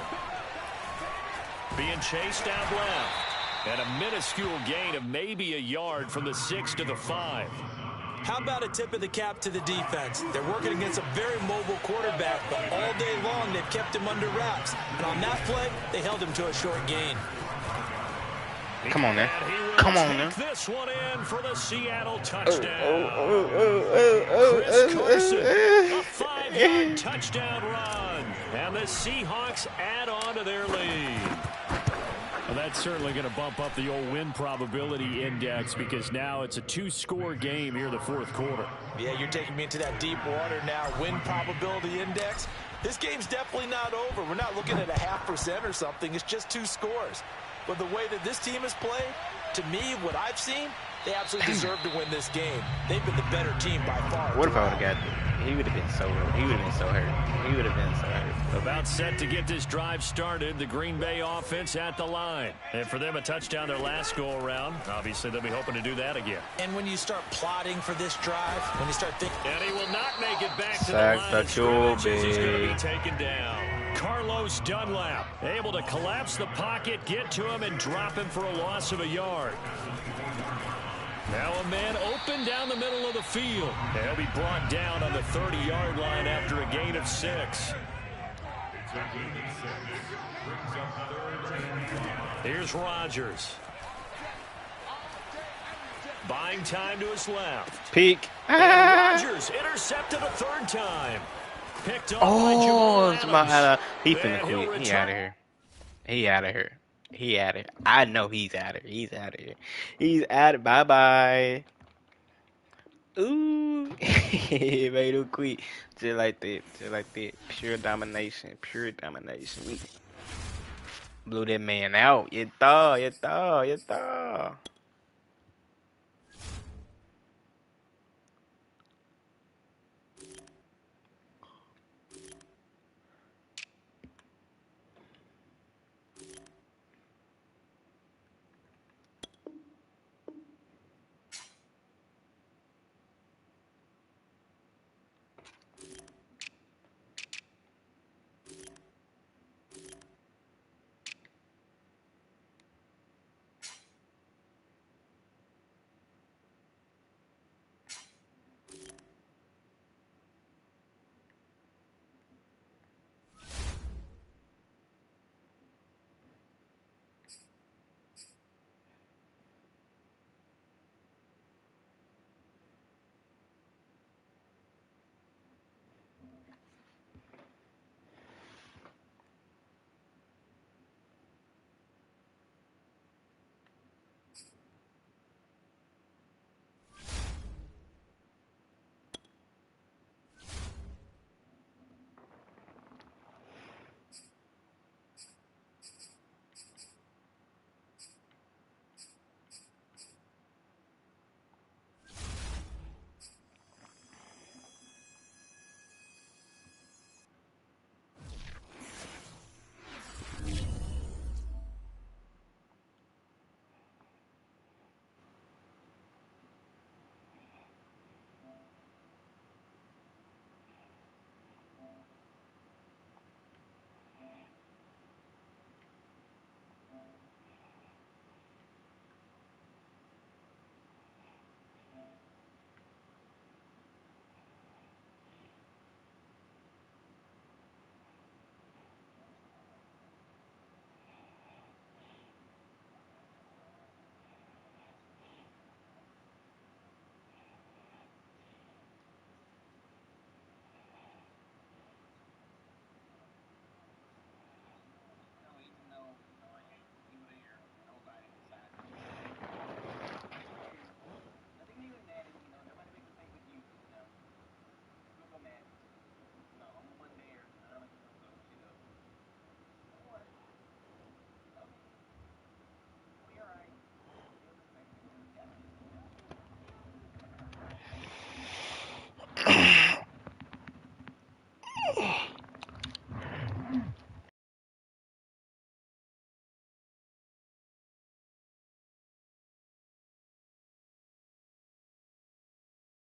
being chased out left. And a minuscule gain of maybe a yard from the 6 to the 5. How about a tip of the cap to the defense? They're working against a very mobile quarterback, but all day long they've kept him under wraps. And on that play, they held him to a short gain. Come on, man. Come on, man. This one in for the Seattle touchdown. Chris Carson, a 5-yard touchdown run. And the Seahawks add on to their lead. Well, that's certainly going to bump up the old win probability index because now it's a 2-score game here in the 4th quarter. Yeah, you're taking me into that deep water now. Win probability index. This game's definitely not over. We're not looking at a 0.5% or something. It's just 2 scores. But the way that this team has played, to me, what I've seen, they absolutely deserve to win this game. They've been the better team by far. What if I would have got it? He would have been so hurt. He would have been so hurt. He would have been so hurt. About set to get this drive started. The Green Bay offense at the line. And for them, a touchdown their last go-around. Obviously, they'll be hoping to do that again. And when you start plotting for this drive, when you start thinking... And he will not make it back to the line of scrimmage as he's going to be taken down. Carlos Dunlap able to collapse the pocket, get to him, and drop him for a loss of a yard. Now a man open down the middle of the field. He'll be brought down on the 30-yard line after a gain of 6. Here's Rodgers. Buying time to his left. Peek. And Rodgers intercepted a 3rd time. Picked up Oh, by Jamal he finna quit. He out of here. He out of here. He out of here. I know he's out of here. He's out of here. He's out of bye-bye. Ooh. He made him quit. Just like that. Just like that. Pure domination. Pure domination. Blew that man out. You thought. You thought. You thought.